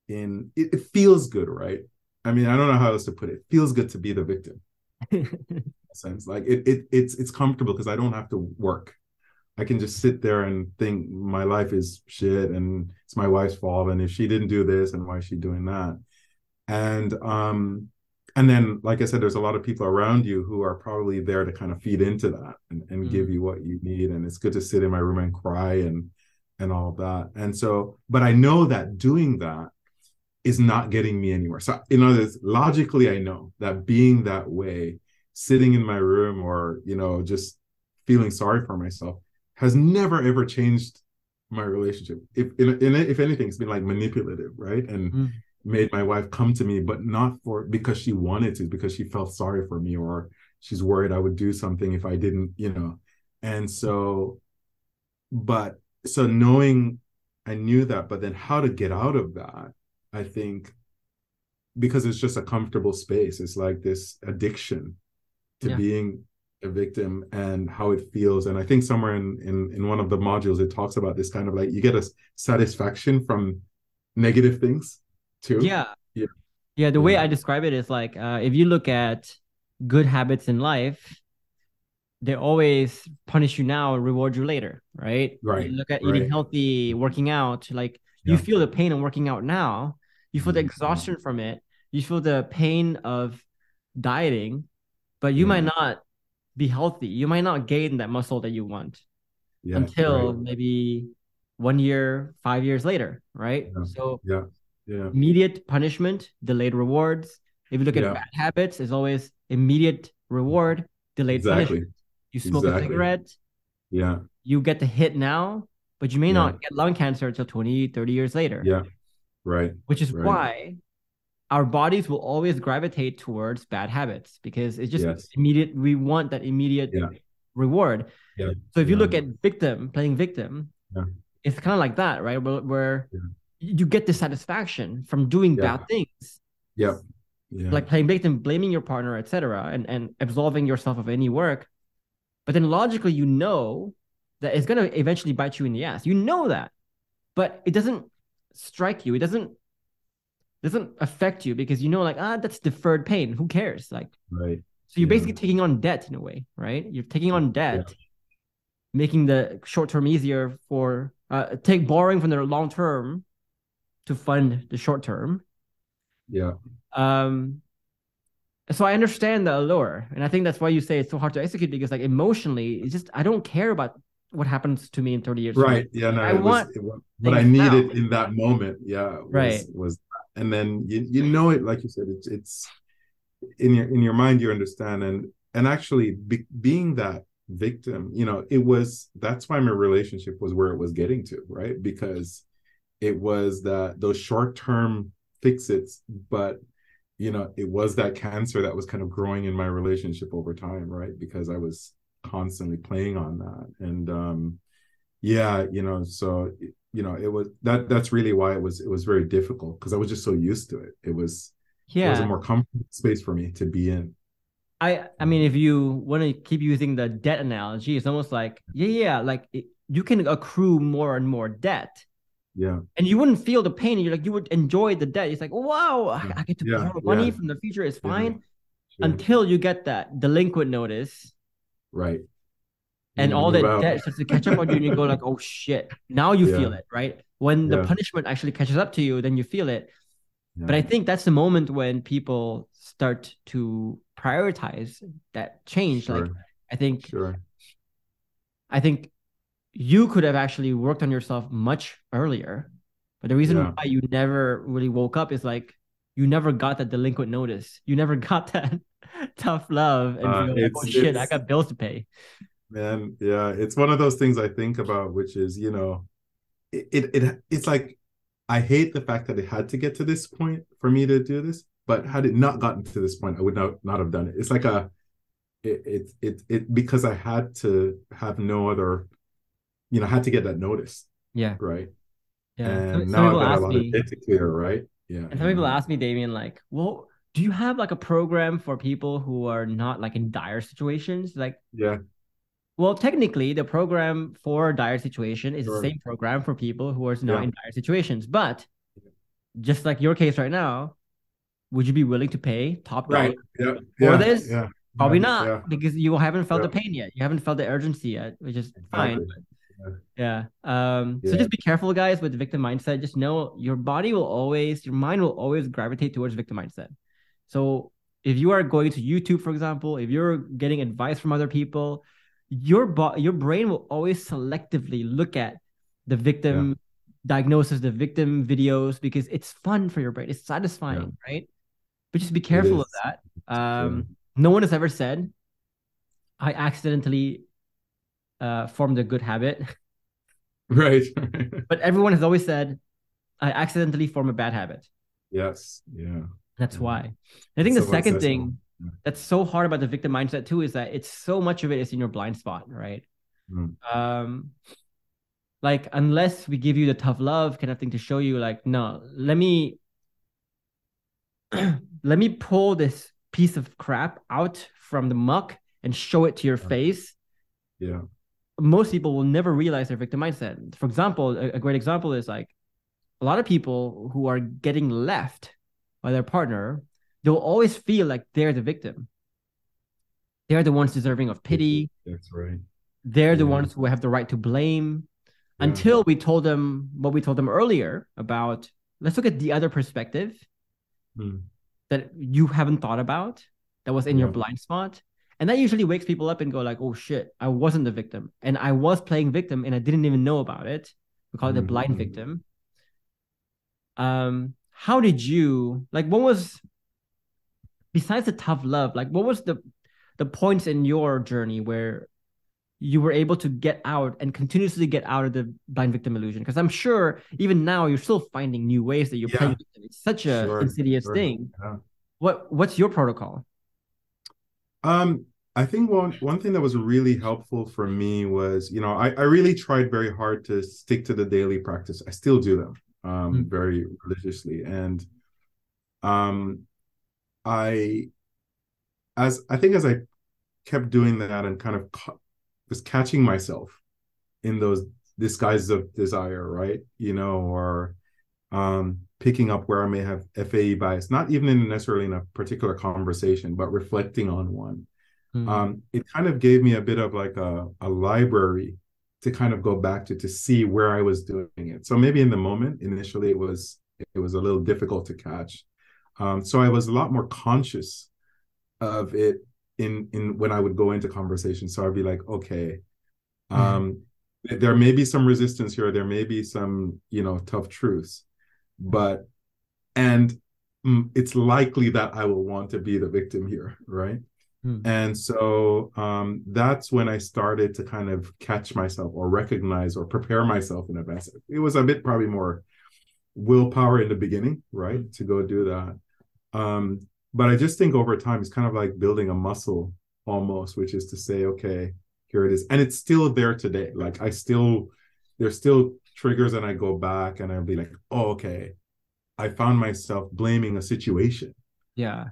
in it, it feels good, right? I mean, I don't know how else to put it. It feels good to be the victim. In a sense. Like it's comfortable because I don't have to work. I can just sit there and think my life is shit and it's my wife's fault. And if she didn't do this, and why is she doing that? And and then, like I said, there's a lot of people around you who are probably there to kind of feed into that and give you what you need. And it's good to sit in my room and cry and all of that. And so, but I know that doing that is not getting me anywhere. So, in other words, logically, I know that being that way, sitting in my room or, you know, just feeling sorry for myself has never ever changed my relationship. If anything, it's been like manipulative, right? And made my wife come to me, but not for because she wanted to, because she felt sorry for me, or she's worried I would do something if I didn't, you know. And so, but so knowing, I knew that, but then how to get out of that, I think, because it's just a comfortable space. It's like this addiction to being a victim and how it feels. And I think somewhere in one of the modules, it talks about this kind of like, you get a satisfaction from negative things too. Yeah. The way I describe it is like, if you look at good habits in life, they always punish you now and reward you later, right? You look at eating healthy, working out, like you feel the pain of working out now. You feel the exhaustion from it. You feel the pain of dieting, but you might not be healthy. You might not gain that muscle that you want until maybe 1 year, 5 years later, right? So immediate punishment, delayed rewards. If you look at bad habits, it's always immediate reward, delayed punishment. You smoke a cigarette, you get the hit now, but you may not get lung cancer until 20, 30 years later. Which is why our bodies will always gravitate towards bad habits, because it's just immediate. We want that immediate reward. So if you look at playing victim, it's kind of like that, right? Where you get the satisfaction from doing bad things. Like playing victim, blaming your partner, etc., and absolving yourself of any work. But then logically, you know that it's going to eventually bite you in the ass. You know that, but it doesn't strike you. It doesn't affect you because you know, like, that's deferred pain. Who cares? Like, so you're basically taking on debt in a way, right? You're taking on debt, making the short term easier for borrowing from the long term to fund the short term. So I understand the allure, and I think that's why you say it's so hard to execute, because like emotionally, it's just, I don't care about what happens to me in 30 years. No, I want what I needed now. In that moment. Was, and then you know it, like you said, it's in your mind, you understand, and actually being that victim, you know, that's why my relationship was where it was getting to, right? Because it was those short-term fix-its, but you know, it was that cancer that was kind of growing in my relationship over time, right? Because I was constantly playing on that. And you know, so you know, it was that's really why it was very difficult, because I was just so used to it. It was a more comfortable space for me to be in. I mean, if you want to keep using the debt analogy, it's almost like like you can accrue more and more debt. And you wouldn't feel the pain. You would enjoy the debt. It's like, wow, I get to borrow money from the future. It's fine. Until you get that delinquent notice. And all that debt starts to catch up on you, and you go like, oh shit. Now you feel it, right? When the punishment actually catches up to you, then you feel it. But I think that's the moment when people start to prioritize that change. Like, I think you could have actually worked on yourself much earlier. But the reason why you never really woke up is like, you never got that delinquent notice. You never got that tough love. And you're like, oh shit, I got bills to pay. Man, it's one of those things I think about, which is, you know, it's like, I hate the fact that it had to get to this point for me to do this, but had it not gotten to this point, I would not have done it. It's like because I had to have no other, I had to get that notice, Yeah. right? Yeah. And Some now I've people got a ask lot of me, data clear, right? Yeah, and some people ask me, Damian, like, well, do you have like a program for people who are not like in dire situations? Like, yeah, well, technically, the program for dire situation is the sure, same program for people who are not yeah, in dire situations. But just like your case right now, would you be willing to pay top dollar right, yeah, for yeah, this? yeah, yeah, Probably not, yeah, because you haven't felt yeah, the pain yet. You haven't felt the urgency yet, which is fine. exactly. Yeah, Yeah. So yeah, just be careful, guys, with the victim mindset. Just know your mind will always gravitate towards victim mindset. So if you are going to YouTube, for example, if you're getting advice from other people, your brain will always selectively look at the yeah, victim diagnosis, the victim videos, because it's fun for your brain. It's yeah. satisfying, right? But just be It careful of is. that. Yeah. No one has ever said I accidentally formed a good habit, Right. but everyone has always said I accidentally form a bad habit. Yes. Yeah. That's Yeah. why. I think It's the so second accessible. thing that's so hard about the victim mindset too is that it's so much of it is in your blind spot, right? Mm. Um, like unless we give you the tough love kind of thing to show you, like, no, let me pull this piece of crap out from the muck and show it to your face. Yeah. Most people will never realize their victim mindset. For example, a great example is like a lot of people who are getting left by their partner, they'll always feel like they're the victim. They're the ones deserving of pity. That's right. They're the Yeah. ones who have the right to blame. Yeah. Until we told them what we told them earlier about, let's look at the other perspective Mm. that you haven't thought about, that was in your Yeah. blind spot. And that usually wakes people up and go like, oh shit, I wasn't the victim. And I was playing victim and I didn't even know about it. We call it the blind Mm-hmm. victim. How did you like what was besides the tough love, like what was the points in your journey where you were able to get out and continuously get out of the blind victim illusion? Because I'm sure even now you're still finding new ways that you're playing Yeah. victim. It's such a Sure. insidious Sure. thing. Yeah. What's your protocol? I think one thing that was really helpful for me was, I really tried very hard to stick to the daily practice. I still do them very religiously. And um I as I kept doing that and kind of was catching myself in those disguises of desire, right? Or picking up where I may have FAE bias, not even necessarily in a particular conversation, but reflecting on one. It kind of gave me a bit of like a library to kind of go back to see where I was doing it. So maybe in the moment, initially, it was a little difficult to catch. So I was a lot more conscious of it in when I would go into conversations. So I'd be like, okay, there may be some resistance here, there may be some, tough truths, but and it's likely that I will want to be the victim here, right? And so that's when I started to kind of catch myself or recognize or prepare myself in advance. It was a bit probably more willpower in the beginning, right, to go do that. But I just think over time, it's kind of like building a muscle almost, which is to say, okay, here it is. And it's still there today. Like there's still triggers and I go back and I'll be like, oh, okay, I found myself blaming a situation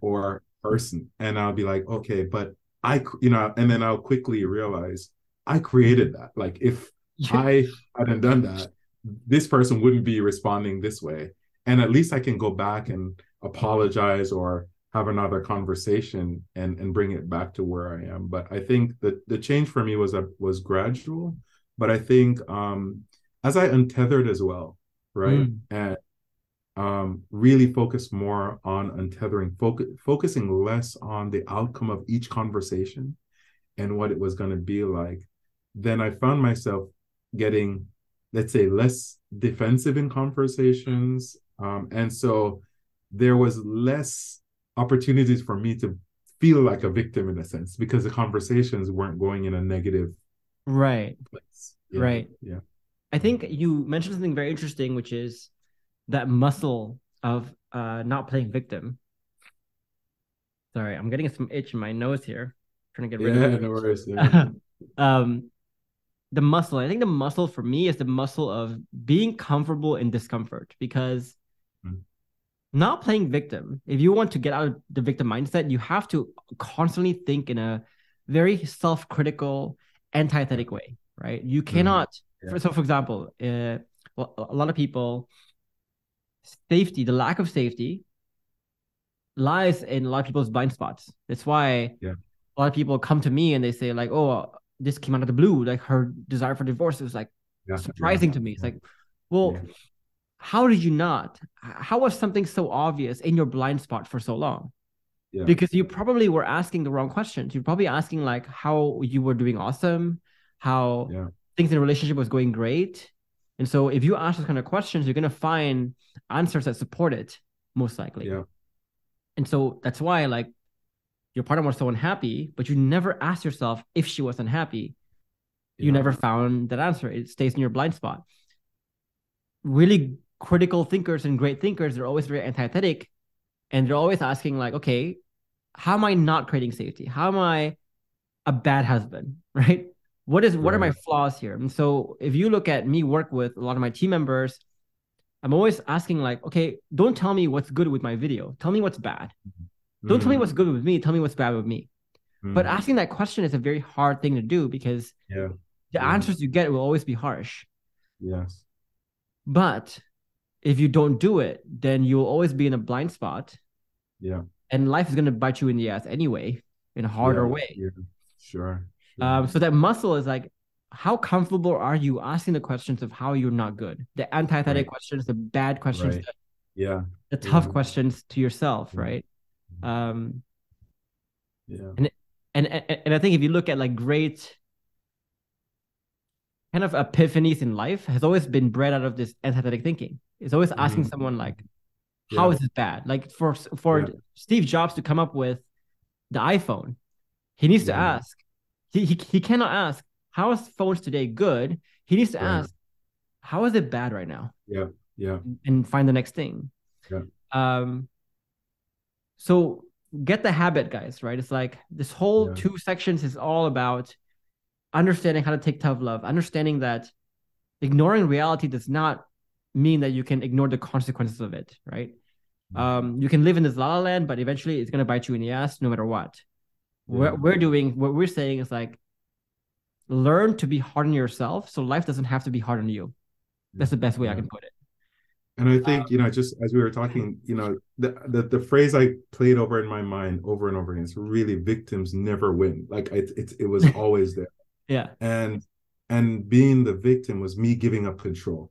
or person. And I'll be like, okay, but and then I'll quickly realize I created that. Like if I hadn't done that, this person wouldn't be responding this way. And at least I can go back and apologize or have another conversation and bring it back to where I am. But I think that the change for me was gradual. But I think as I untethered as well, right? And really focus more on untethering, focusing less on the outcome of each conversation and what it was going to be like, then I found myself getting, let's say, less defensive in conversations. And so there was less opportunities for me to feel like a victim in a sense, because the conversations weren't going in a negative place. Yeah, right. Yeah. I think you mentioned something very interesting, which is that muscle of not playing victim. Sorry, I'm getting some itch in my nose here. trying to get rid of it. No worries. Yeah. The muscle. I think the muscle for me is the muscle of being comfortable in discomfort, because not playing victim. If you want to get out of the victim mindset, you have to constantly think in a very self-critical, antithetic way, right? You cannot. So, for example, well, a lot of people, safety, the lack of safety, lies in a lot of people's blind spots. That's why a lot of people come to me and they say like, "Oh, this came out of the blue. Like her desire for divorce is like surprising to me." It's like, well. How did you not? How was something so obvious in your blind spot for so long? Because you probably were asking the wrong questions. You're probably asking like how you were doing awesome, how things in the relationship was going great. And so if you ask those kind of questions, you're going to find answers that support it, most likely. And so that's why like your partner was so unhappy, but you never asked yourself if she was unhappy. You never found that answer. It stays in your blind spot. Really critical thinkers and great thinkers, they're always very antithetic, and they're always asking like, okay, how am I not creating safety? How am I a bad husband, right? What are my flaws here? And so if you look at me work with a lot of my team members, I'm always asking like, okay, don't tell me what's good with my video. Tell me what's bad. Don't tell me what's good with me. Tell me what's bad with me. But asking that question is a very hard thing to do, because the answers you get will always be harsh. But if you don't do it, then you'll always be in a blind spot. And life is going to bite you in the ass anyway, in a harder way. Sure. So that muscle is like, how comfortable are you asking the questions of how you're not good? The antithetic questions, the bad questions, the tough questions to yourself, right? And I think if you look at like great kind of epiphanies in life, has always been bred out of this antithetic thinking. It's always asking someone like, how is this bad? Like for Steve Jobs to come up with the iPhone, he needs to ask, he cannot ask, how is phones today good? He needs to ask, how is it bad right now? And find the next thing. So get the habit, guys, right? It's like this whole 2 sections is all about understanding how to take tough love, understanding that ignoring reality does not mean that you can ignore the consequences of it, right? You can live in this la la land, but eventually it's going to bite you in the ass no matter what. What we're saying is like, learn to be hard on yourself so life doesn't have to be hard on you. That's the best way I can put it. And I think, just as we were talking, the phrase I played over in my mind over and over again is really, victims never win. Like it was always there. And being the victim was me giving up control,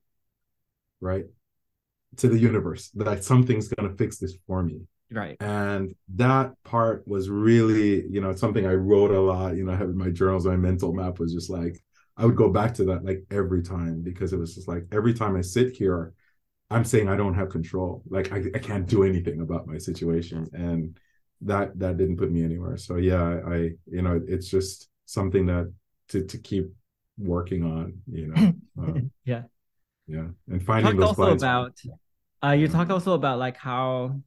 right, to the universe, that something's going to fix this for me. Right. And that part was really, something I wrote a lot, I have in my journals. My mental map was just like, I would go back to that like every time, because it was just like, every time I sit here, I'm saying I don't have control. Like I can't do anything about my situation. And that didn't put me anywhere. So I it's just something that to keep working on, and finding those blind spots. You talked also about like how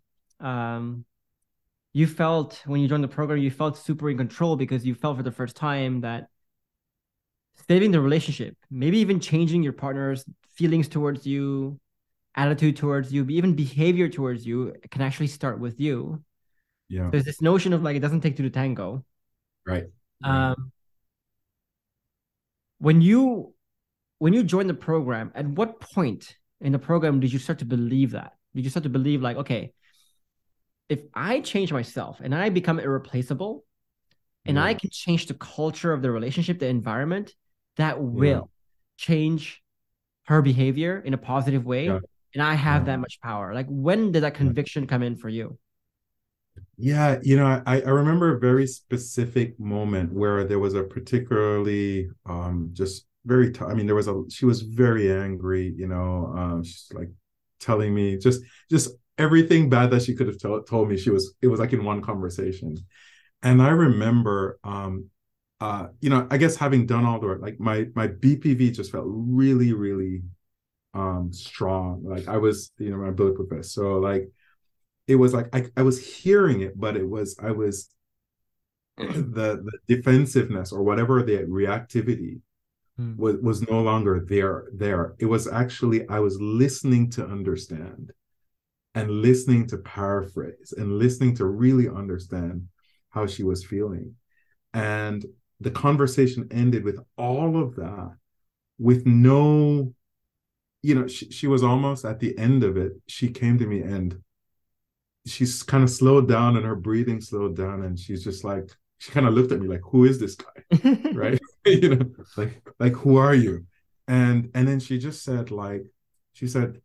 you felt when you joined the program, you felt super in control because you felt for the first time that saving the relationship, maybe even changing your partner's feelings towards you, attitude towards you, even behavior towards you, can actually start with you. There's this notion of like, it doesn't take two to tango. Right. When you joined the program, at what point in the program did you start to believe that? Did you start to believe like, okay, if I change myself and I become irreplaceable and I can change the culture of the relationship, the environment, that will change her behavior in a positive way. And I have that much power. Like, when did that conviction come in for you? I remember a very specific moment where there was a particularly just very she was very angry, she's like telling me just everything bad that she could have told me. It was like in one conversation. And I remember I guess having done all the work, like my BPV just felt really, really strong. Like I was, my bulletproof vest. So like it was like I was hearing it, but I was the defensiveness or whatever the reactivity was no longer there. It was actually, I was listening to understand and listening to paraphrase and listening to really understand how she was feeling. And the conversation ended with all of that, with no, she was almost at the end of it. She came to me and she's kind of slowed down and her breathing slowed down. And she's just like, she kind of looked at me like, who is this guy? Right? Like, who are you? And then she just said, like, she said,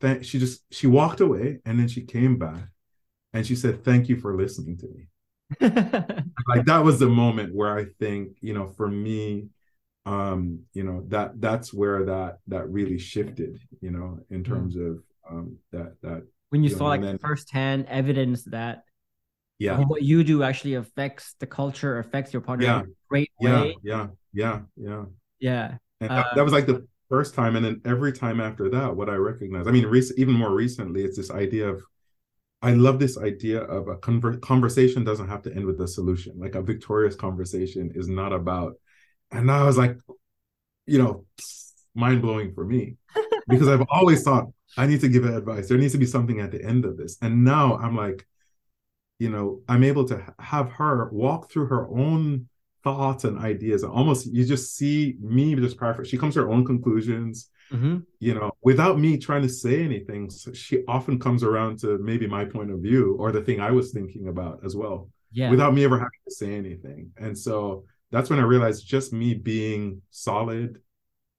she walked away and then she came back and she said, thank you for listening to me. Like, that was the moment where I think, for me, that's where that really shifted, in terms of that when you saw like firsthand evidence that what you do actually affects the culture, affects your partner in a great way. Yeah. And that was like the first time. And then every time after that, what I recognize, I mean, even more recently, it's this idea of, I love this idea of a conversation doesn't have to end with a solution. Like, a victorious conversation is not about, and I was like, mind blowing for me, because I've always thought I need to give advice. There needs to be something at the end of this. And now I'm like, I'm able to have her walk through her own thoughts and ideas. Almost, you just see me just paraphrase. She comes to her own conclusions, without me trying to say anything. So she often comes around to maybe my point of view or the thing I was thinking about as well, without me ever having to say anything. And so that's when I realized just me being solid,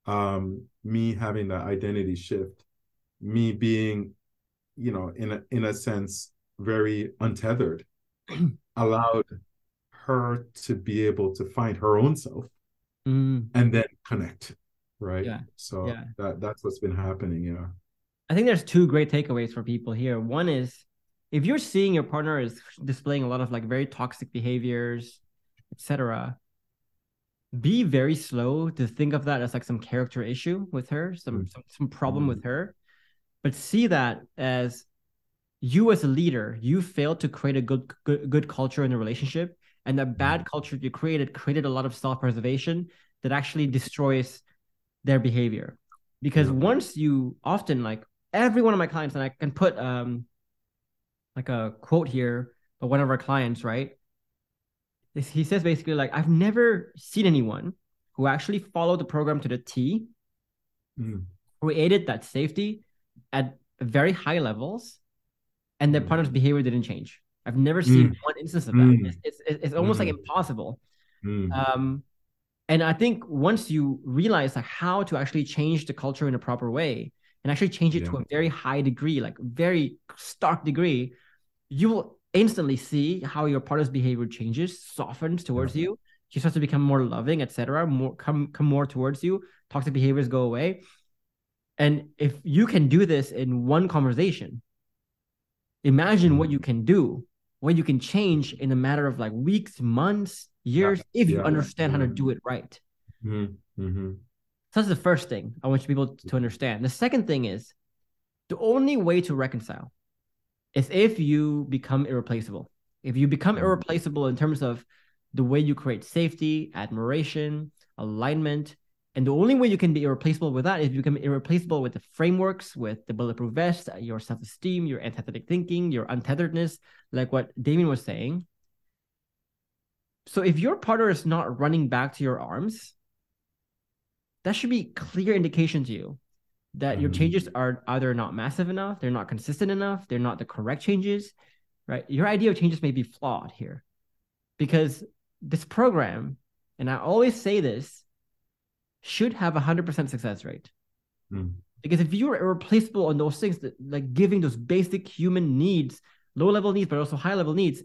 me having that identity shift, me being, in a sense, very untethered, allowed her to be able to find her own self and then connect, right? So that's what's been happening. I think there's two great takeaways for people here. One is, if you're seeing your partner is displaying a lot of like very toxic behaviors, etc., be very slow to think of that as like some character issue with her, some problem with her, but see that as you as a leader, you failed to create a good culture in a relationship, and that bad culture you created a lot of self-preservation that actually destroys their behavior. Because once you often, like every one of my clients, and I can put like a quote here of one of our clients, right? He says basically, like, I've never seen anyone who actually followed the program to the T, created that safety at very high levels, and their partner's behavior didn't change. I've never seen one instance of that. It's almost like impossible. And I think once you realize like how to actually change the culture in a proper way and actually change it to a very high degree, like very stark degree, you will instantly see how your partner's behavior changes, softens towards you. She starts to become more loving, etc. Come more towards you. Toxic behaviors go away. And if you can do this in one conversation, imagine what you can do, what you can change in a matter of like weeks, months, years, if you understand how to do it right. So that's the first thing I want people to understand. The second thing is, the only way to reconcile is if you become irreplaceable. If you become irreplaceable in terms of the way you create safety, admiration, alignment, and the only way you can be irreplaceable with that is you become irreplaceable with the frameworks, with the bulletproof vest, your self-esteem, your empathetic thinking, your untetheredness, like what Damian was saying. So if your partner is not running back to your arms, that should be clear indication to you that your changes are either not massive enough, they're not consistent enough, they're not the correct changes, right? Your idea of changes may be flawed here, because this program, and I always say this, should have 100% success rate. Because if you're irreplaceable on those things, that, like giving those basic human needs, low-level needs, but also high-level needs,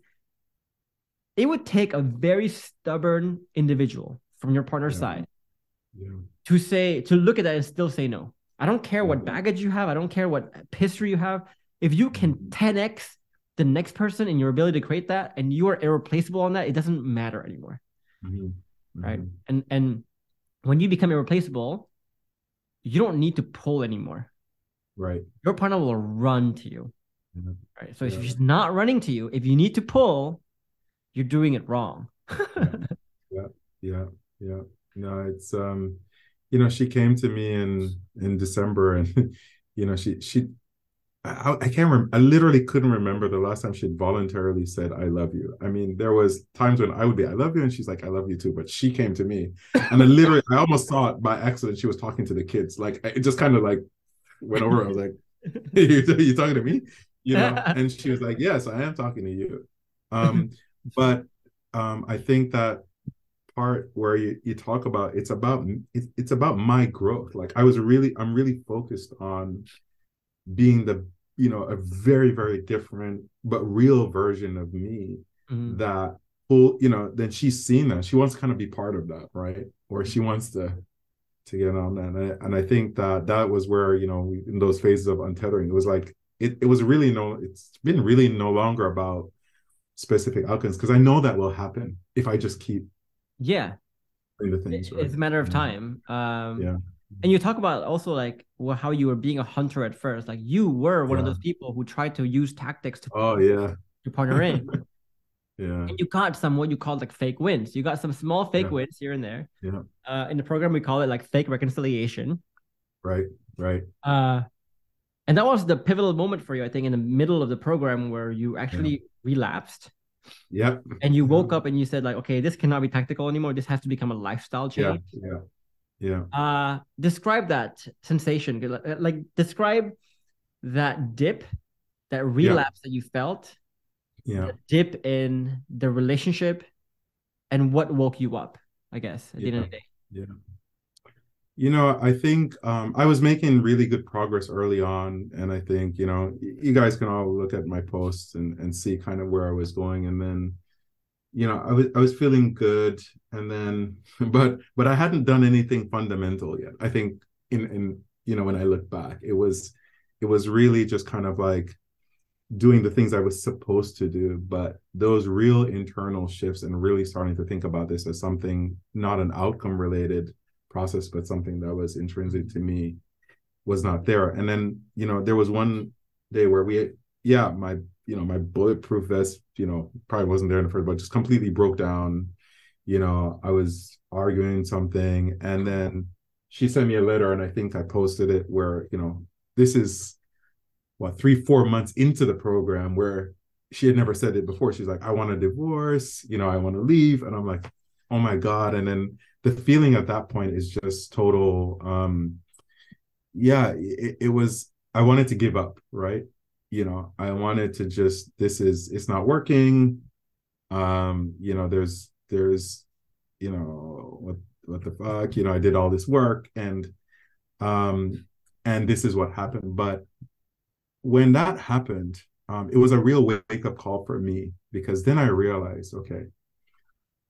it would take a very stubborn individual from your partner's side to look at that and still say no. I don't care what baggage you have. I don't care what history you have. If you can 10x the next person in your ability to create that, and you are irreplaceable on that, it doesn't matter anymore. Right? And when you become irreplaceable, you don't need to pull anymore. Right. Your partner will run to you. Right. So if she's not running to you, if you need to pull, you're doing it wrong. Yeah, yeah, yeah, yeah. No, it's you know, she came to me in December, and you know, she I can't remember. I literally couldn't remember the last time she'd voluntarily said "I love you." I mean, there was times when I would be "I love you," and she's like "I love you too," but she came to me, and I almost thought by accident she was talking to the kids. Like it just kind of like went over. I was like, you talking to me?" You know, and she was like, "Yes, I am talking to you." Um, but I think that part where you talk about it's about my growth. Like I'm really focused on being the a very very different but real version of me Mhm. that will then she's seen that she wants to kind of be part of that, right? Or she wants to get on that, and I think that that was where in those phases of untethering it was like it was really it's been really no longer about specific outcomes because I know that will happen if I just keep Yeah, doing the things right. it's a matter of Yeah, time. yeah, And you talk about also like how you were being a hunter at first. Like you were one of yeah. those people who tried to use tactics Oh yeah. to partner in. Yeah, And you got some what you call like fake wins. You got some small fake yeah, wins here and there. yeah. In the program, we call it like fake reconciliation. Right, right. Uh, and that was the pivotal moment for you, I think, in the middle of the program where you Yeah. actually relapsed Yep. and you woke up and you said like, okay, this cannot be tactical anymore. This has to become a lifestyle Yeah, change. yeah, yeah, Describe that sensation. Like describe that dip, that yeah, relapse that you felt, yeah, the dip in the relationship, and what woke you up, I guess, at the end of yeah, the day. yeah. I think I was making really good progress early on, and I think you guys can all look at my posts and see kind of where I was going, and then I was feeling good, and then but I hadn't done anything fundamental yet. I think in when I look back, it was really just kind of like doing the things I was supposed to do, but those real internal shifts and really starting to think about this as something not an outcome related process, but something that was intrinsic to me was not there. And then, there was one day where my bulletproof vest, probably wasn't there in the first, but just completely broke down. I was arguing something, and then she sent me a letter, and I think I posted it where, this is what 3-4 months into the program where she had never said it before. She's like, I want a divorce, I want to leave. And I'm like, oh my God. And then the feeling at that point is just total yeah, it was I wanted to give up, right? I wanted to just it's not working. There's what the fuck, I did all this work, um and this is what happened. But when that happened, it was a real wake up call for me, because then I realized, okay,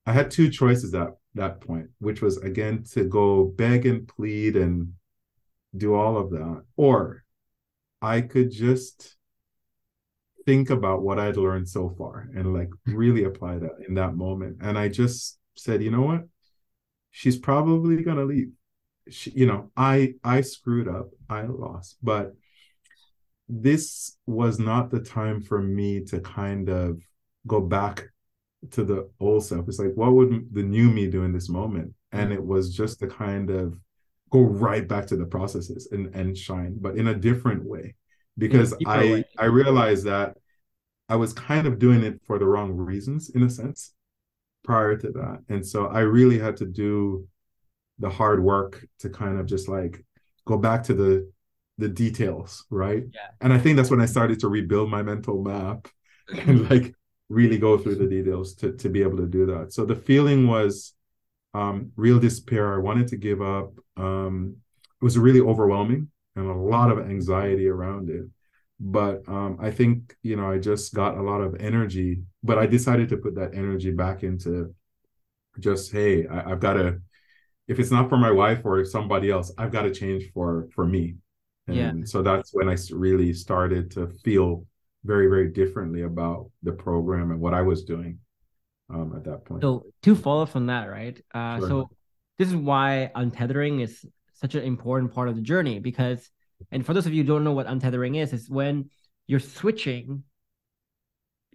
I had two choices at that point, which was again to go beg and plead and do all of that, or I could just think about what I'd learned so far and like really apply that in that moment. And I just said, you know what? She's probably gonna leave. I screwed up, I lost, but this was not the time for me to kind of go back to the old self. It's like, what would the new me do in this moment? And it was just to kind of go right back to the processes and shine, but in a different way, In a because deeper way. I realized that I was kind of doing it for the wrong reasons in a sense prior to that. And so I really had to do the hard work to kind of just like go back to the details, right? Yeah. And I think that's when I started to rebuild my mental map and like really go through the details to be able to do that. So the feeling was real despair. I wanted to give up. It was really overwhelming and a lot of anxiety around it. But I think, I just got a lot of energy, but I decided to put that energy back into just, hey, I've got to, if it's not for my wife or somebody else, I've got to change for me. Yeah. And so that's when I really started to feel very, very differently about the program and what I was doing at that point. So two follow-ups on that, right? Sure. So this is why untethering is such an important part of the journey, because, and for those of you who don't know what untethering is when you're switching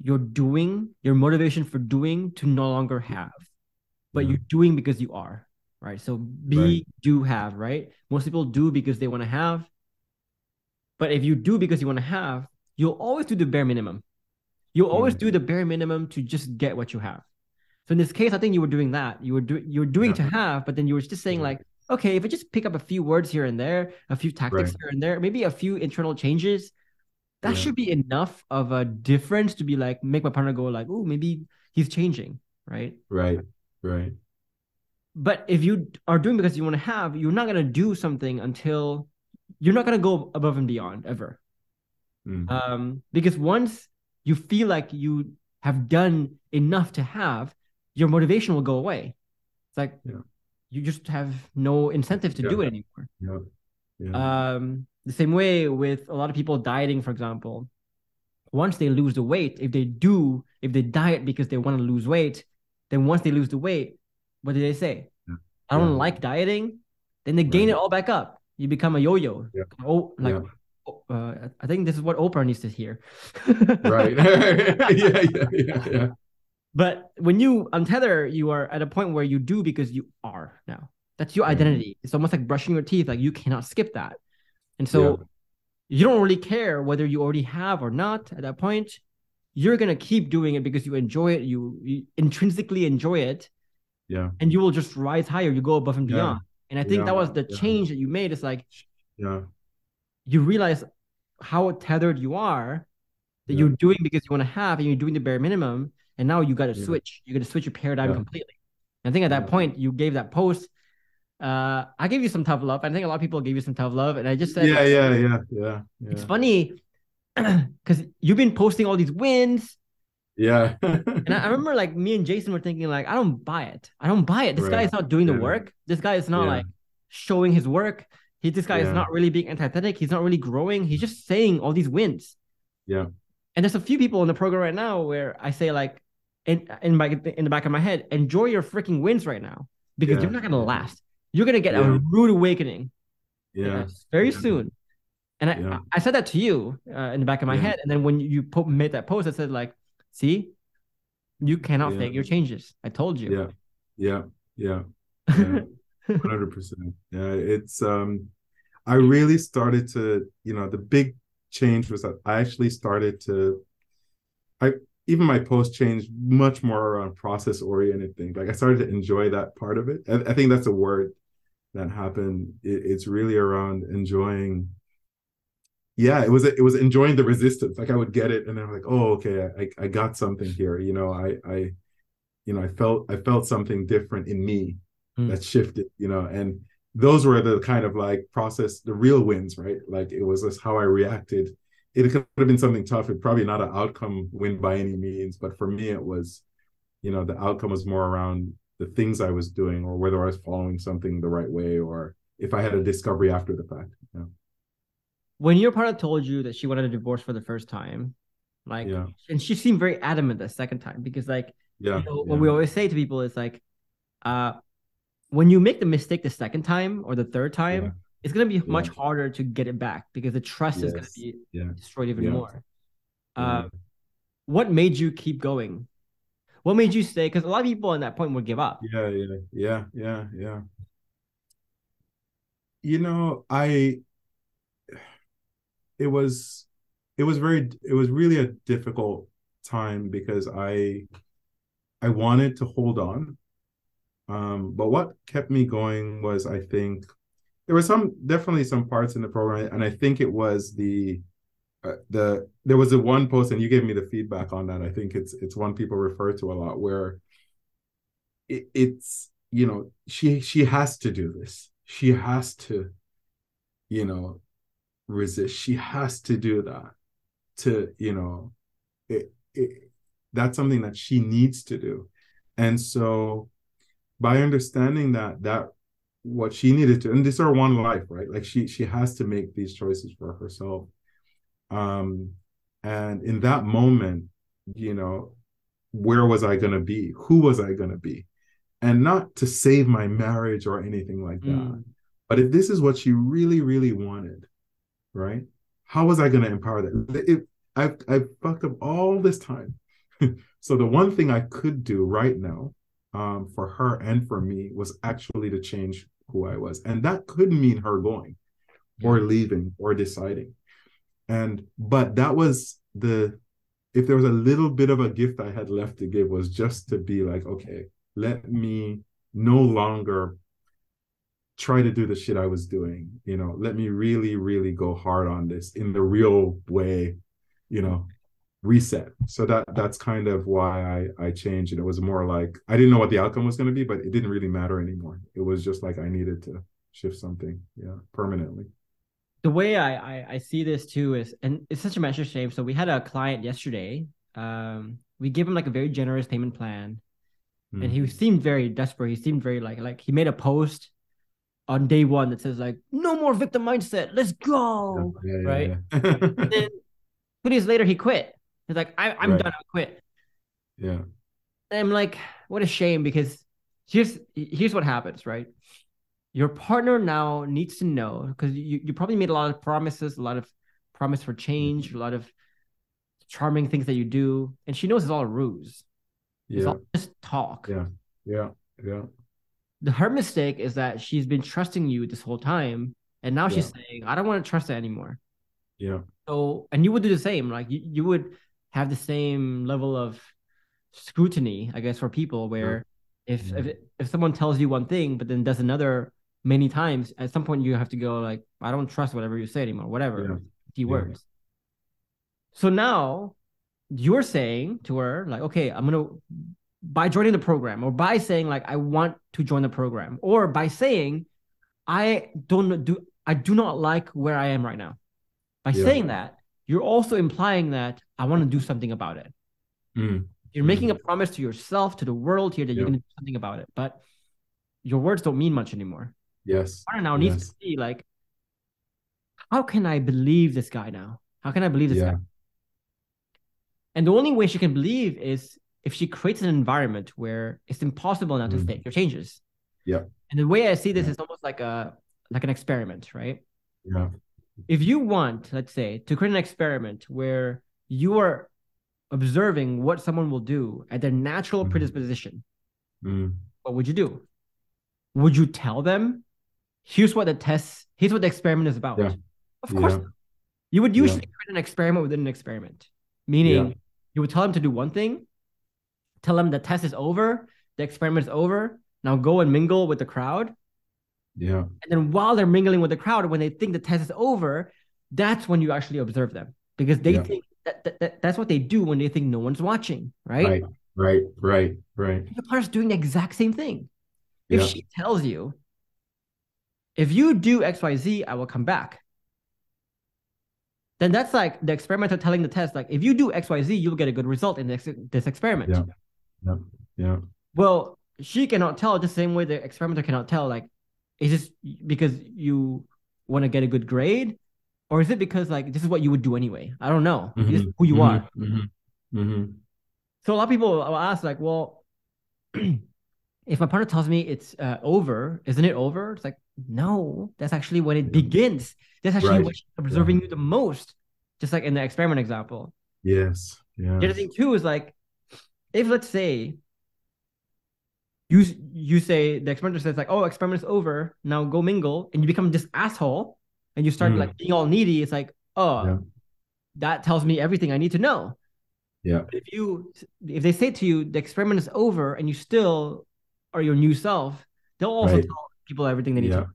your motivation for doing to no longer have, but Yeah. you're doing because you are, right? So Right. be, do, have, right? Most people do because they want to have, but if you do because you want to have, you'll always do the bare minimum. You'll always Mm. do the bare minimum to just get what you have. So in this case, I think you were doing that. You were doing Yeah. to have, but then you were just saying Yeah. like, okay, if I just pick up a few words here and there, a few tactics Right. here and there, maybe a few internal changes, that Yeah. should be enough of a difference to be like make my partner go like, oh, maybe he's changing, right? Right. Right. But if you are doing because you want to have, you're not gonna do something until you're not gonna go above and beyond ever. Mm. Because once you feel like you have done enough to have, your motivation will go away. It's like Yeah. you just have no incentive to Yeah. do it anymore. Yeah. Yeah. The same way with a lot of people dieting, for example. Once they lose the weight, if they diet because they want to lose weight, then once they lose the weight, what do they say? Yeah. I Yeah. don't like dieting. Then they gain Right. it all back up. You become a yo-yo. Yeah. Oh, like Yeah. I think this is what Oprah needs to hear. Right. Yeah. Yeah. Yeah. Yeah. But when you untether, you are at a point where you do because you are now. That's your Right. identity. It's almost like brushing your teeth. Like you cannot skip that. And Yeah. so you don't really care whether you already have or not at that point. You're going to keep doing it because you enjoy it. You intrinsically enjoy it. Yeah. And you will just rise higher. You go above and Yeah. beyond. And I think Yeah. that was the Yeah. change that you made. It's like Yeah. you realize how tethered you are, that Yeah. you're doing because you want to have, and you're doing the bare minimum. And now you got to Yeah. switch. You got to switch your paradigm Yeah. completely. I think at that Yeah. point, you gave that post. I gave you some tough love. I think a lot of people gave you some tough love. And I just said, Yeah. like, Yeah. Yeah. Yeah. it's Yeah. funny because you've been posting all these wins. Yeah. And I remember like me and Jason were thinking, like, I don't buy it. I don't buy it. This guy Right. is not doing the Yeah. work. This guy is not Yeah. like showing his work. This guy is Yeah. not really being empathetic. He's not really growing. He's just saying all these wins. Yeah. And there's a few people in the program right now where I say, like, in the back of my head, enjoy your freaking wins right now because Yeah. you're not gonna Yeah. last. You're gonna get Yeah. a rude awakening Yeah. very Yeah. soon. And Yeah. I said that to you in the back of my Yeah. head. And then when you made that post, I said, like, see, you cannot Yeah. fake your changes. I told you. Yeah. Yeah. Yeah. Yeah. 100%. Yeah. It's I really started to, the big change was that I actually started to even my post changed much more around process oriented things. Like I started to enjoy that part of it. I think that's a word that happened. It's really around enjoying. Yeah, it was enjoying the resistance. Like I would get it and I'm like, oh, okay, I got something here. I felt something different in me that shifted, and those were the kind of like process, the real wins, right? Like it was just how I reacted. It could have been something tough. It's probably not an outcome win by any means, but for me, it was, the outcome was more around the things I was doing or whether I was following something the right way or if I had a discovery after the fact. Yeah. When your partner told you that she wanted a divorce for the first time, like, Yeah. and she seemed very adamant the second time because, like, Yeah. what we always say to people is like, when you make the mistake the second time or the third time, Yeah. it's going to be much harder to get it back because the trust is going to be destroyed even more. What made you keep going? What made you stay? Because a lot of people at that point would give up. Yeah. It was really a difficult time because I wanted to hold on. But what kept me going was, I think there were definitely some parts in the program, and I think it was there was a one post, and you gave me the feedback on that. I think it's one people refer to a lot, where it's she has to do this. She has to, resist. She has to do that to, that's something that she needs to do. And so by understanding that what she needed to, and this is her one life, right? Like she has to make these choices for herself. And in that moment, where was I going to be? Who was I going to be? And not to save my marriage or anything like that. But if this is what she really, really wanted, right? How was I going to empower that? I've fucked up all this time. So the one thing I could do right now, for her and for me, was actually to change who I was. And that could mean her going or leaving or deciding. But that was if there was a little bit of a gift I had left to give, was just to be like, okay, let me no longer try to do the shit I was doing. Let me really, really go hard on this in the real way, reset. So that's kind of why I changed. And it was more like, I didn't know what the outcome was going to be, but it didn't really matter anymore. It was just like I needed to shift something, permanently. The way I see this too is, and it's such a massive shame. So we had a client yesterday. We gave him like a very generous payment plan, and he seemed very desperate. He seemed very like he made a post on day one that says like, no more victim mindset, let's go. Right. And then 2 days later he quit. He's like, I'm done, I quit. Yeah. And I'm like, what a shame, because here's what happens, right? Your partner now needs to know, because you probably made a lot of promises, a lot of promise for change, a lot of charming things that you do, and she knows it's all a ruse. It's all just talk. Yeah. Her mistake is that she's been trusting you this whole time, and now she's saying, I don't want to trust it anymore. Yeah. So, and you would do the same. Like you would have the same level of scrutiny, I guess, for people where if someone tells you one thing but then does another many times, at some point you have to go like, I don't trust whatever you say anymore, whatever keywords. So now you're saying to her like, okay, I'm gonna, by joining the program, or by saying like, I want to join the program, or by saying I do not like where I am right now. By saying that, you're also implying that I want to do something about it. You're making a promise to yourself, to the world here, that you're going to do something about it. But your words don't mean much anymore. Yes. Partner now needs to see like, how can I believe this guy now? How can I believe this guy? And the only way she can believe is if she creates an environment where it's impossible now to fake your changes. Yeah. And the way I see this is almost like an experiment, right? Yeah. If you want, let's say, to create an experiment where you are observing what someone will do at their natural predisposition, what would you do? Would you tell them, here's what the experiment is about? Of course not. You would usually create an experiment within an experiment, meaning you would tell them to do one thing, tell them the test is over, the experiment is over, now go and mingle with the crowd. Yeah. And then while they're mingling with the crowd, when they think the test is over, that's when you actually observe them, because they think that's what they do when they think no one's watching, right? Right. Your partner's doing the exact same thing. If she tells you, if you do XYZ, I will come back, then that's like the experimenter telling the test, like, if you do XYZ, you'll get a good result in this experiment. Yeah. Well, she cannot tell the same way the experimenter cannot tell, like, is this because you want to get a good grade? Or is it because like this is what you would do anyway? I don't know. This is who you are. So a lot of people will ask like, well, if my partner tells me it's over, isn't it over? It's like, no, that's actually when it begins. That's actually what she's observing you the most. Just like in the experiment example. Yes. The other thing too is like, if let's say you say, the experimenter says like, oh, experiment is over, now go mingle, and you become this asshole and you start like being all needy, it's like, that tells me everything I need to know. But if they say to you the experiment is over and you still are your new self, they'll also tell people everything they need to know.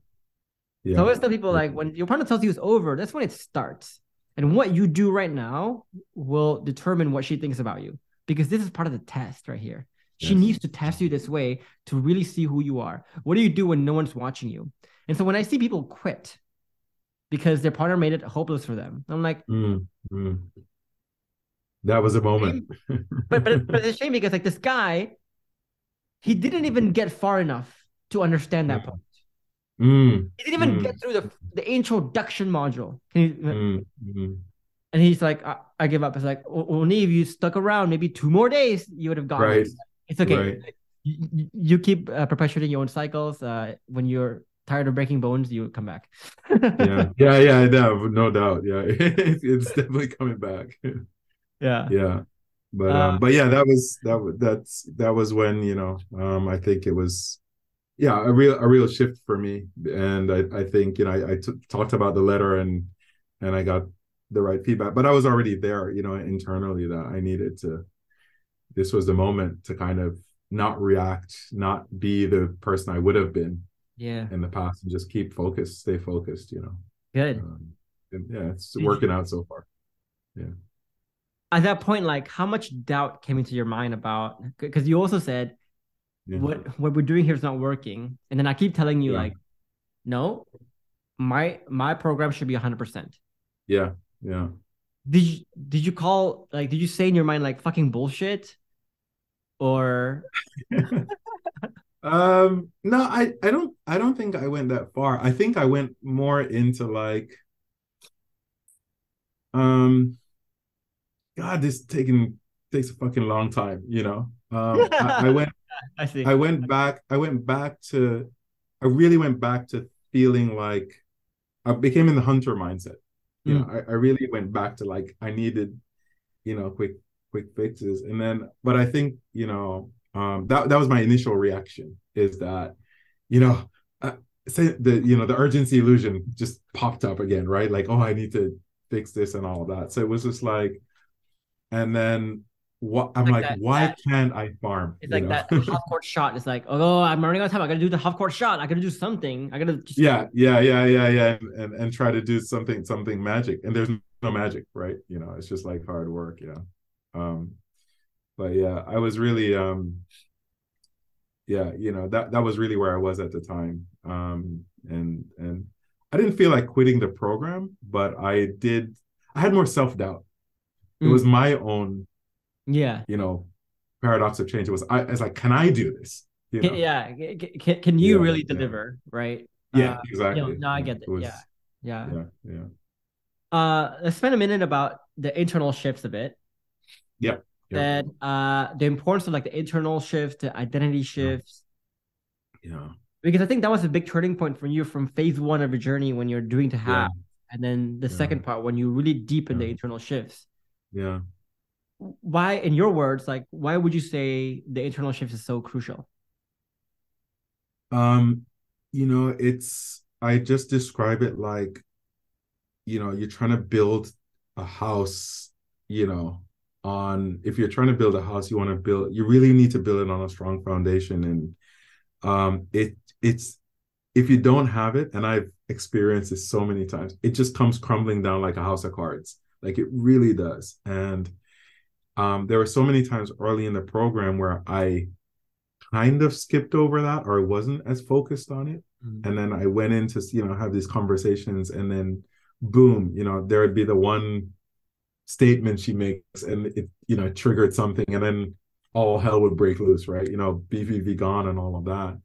So I always tell people like, when your partner tells you it's over, that's when it starts. And what you do right now will determine what she thinks about you, because this is part of the test right here. She needs to test you this way to really see who you are. What do you do when no one's watching you? And so when I see people quit because their partner made it hopeless for them, I'm like, that was a moment. but it's a shame, because like this guy, he didn't even get far enough to understand that point. He didn't even get through the introduction module. And he's like, I give up. It's like, only if you stuck around maybe 2 more days, you would have gotten it. It's okay. You keep perpetuating your own cycles. When you're tired of breaking bones, you come back. No doubt. Yeah, it's definitely coming back. Yeah. But yeah, that was when, I think it was, yeah, a real shift for me. And I think, I talked about the letter, and I got the right feedback, but I was already there, internally, that I needed to, this was the moment to kind of not react, not be the person I would have been Yeah. in the past, and just keep focused, stay focused. Good. And yeah, it's working out so far. Yeah. At that point, like, how much doubt came into your mind about, because you also said Yeah. what we're doing here is not working, and then I keep telling you, Yeah. like, no, my program should be 100%. Yeah. Yeah. Did you call, like, did you say in your mind, like, fucking bullshit, or No, I don't think I went that far. I think I went more into like, God, this takes a fucking long time. I went I see. I really went back to feeling like I became in the hunter mindset. I really went back to, like, I needed, quick fixes. And then, but I think, that was my initial reaction, is that, say the urgency illusion just popped up again, right? Like, oh, I need to fix this and all of that. So it was just like, and then what I'm like, why can't I farm? It's like that half court shot. It's like, oh, I'm running out of time. I gotta do the half court shot. I gotta do something. I gotta just Yeah, and try to do something magic, and there's no magic, right? It's just like hard work. But yeah, I was really yeah, that was really where I was at the time. And I didn't feel like quitting the program, but I had more self-doubt. It was my own, yeah, paradox of change. I was like, can I do this? Yeah, can you really deliver, right? Yeah, exactly. No, I get it. Yeah. Let's spend a minute about the internal shifts a bit. Yeah. That the importance of, like, the internal shift, the identity shifts. Yeah. Because I think that was a big turning point for you from phase one of your journey, when you're doing to have, and then the second part when you really deepen the internal shifts. Yeah. Why, in your words, like, why would you say the internal shift is so crucial? I just describe it like, you're trying to build a house, if you're trying to build a house, you really need to build it on a strong foundation. And it's if you don't have it, and I've experienced this so many times, it just comes crumbling down like a house of cards. Like, it really does. And there were so many times early in the program where I kind of skipped over that, or I wasn't as focused on it. And then I went in to, have these conversations, and then boom, there would be the one statement she makes, and it triggered something, and then all hell would break loose, right? BPV gone and all of that.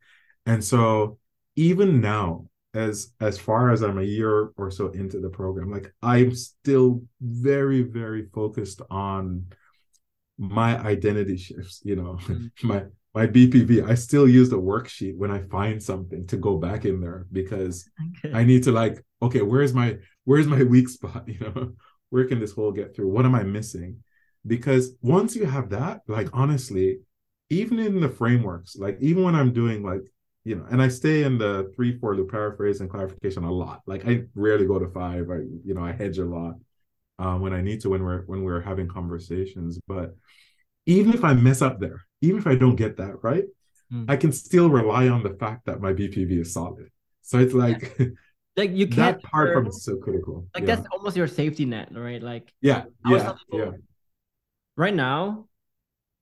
And so even now, as far as I'm a year or so into the program, like, I'm still very, very focused on my identity shifts, my BPV. I still use the worksheet when I find something to go back in there, because I need to, like, okay, where's my weak spot? Where can this hole get through? What am I missing? Because once you have that, like, honestly, even in the frameworks, like, even when I'm doing, like, and I stay in the 3-4 loop, paraphrase and clarification a lot. Like, I rarely go to 5. I hedge a lot when I need to, when we're having conversations. But even if I mess up there, even if I don't get that right, I can still rely on the fact that my BPV is solid. So it's like, like, you can't, that part from is so critical. Like, that's almost your safety net, right? Like, yeah. Right now,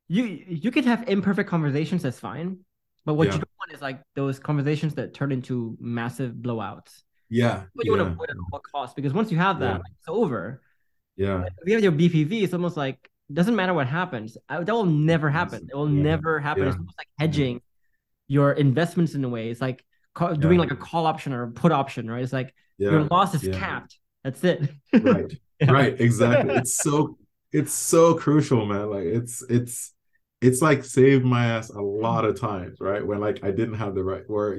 you can have imperfect conversations, that's fine. But what you don't want is, like, those conversations that turn into massive blowouts. Yeah. What you want to avoid at all costs, because once you have that, like, it's over. Yeah. But if you have your BPV, it's almost like, doesn't matter what happens. That will never happen. It will never happen. It's almost like hedging your investments in a way. It's like doing like a call option or a put option, right? It's like your loss is capped. That's it. Right. Right. Exactly. It's so crucial, man. Like, it's like saved my ass a lot of times, right? When, like, I didn't have the right, or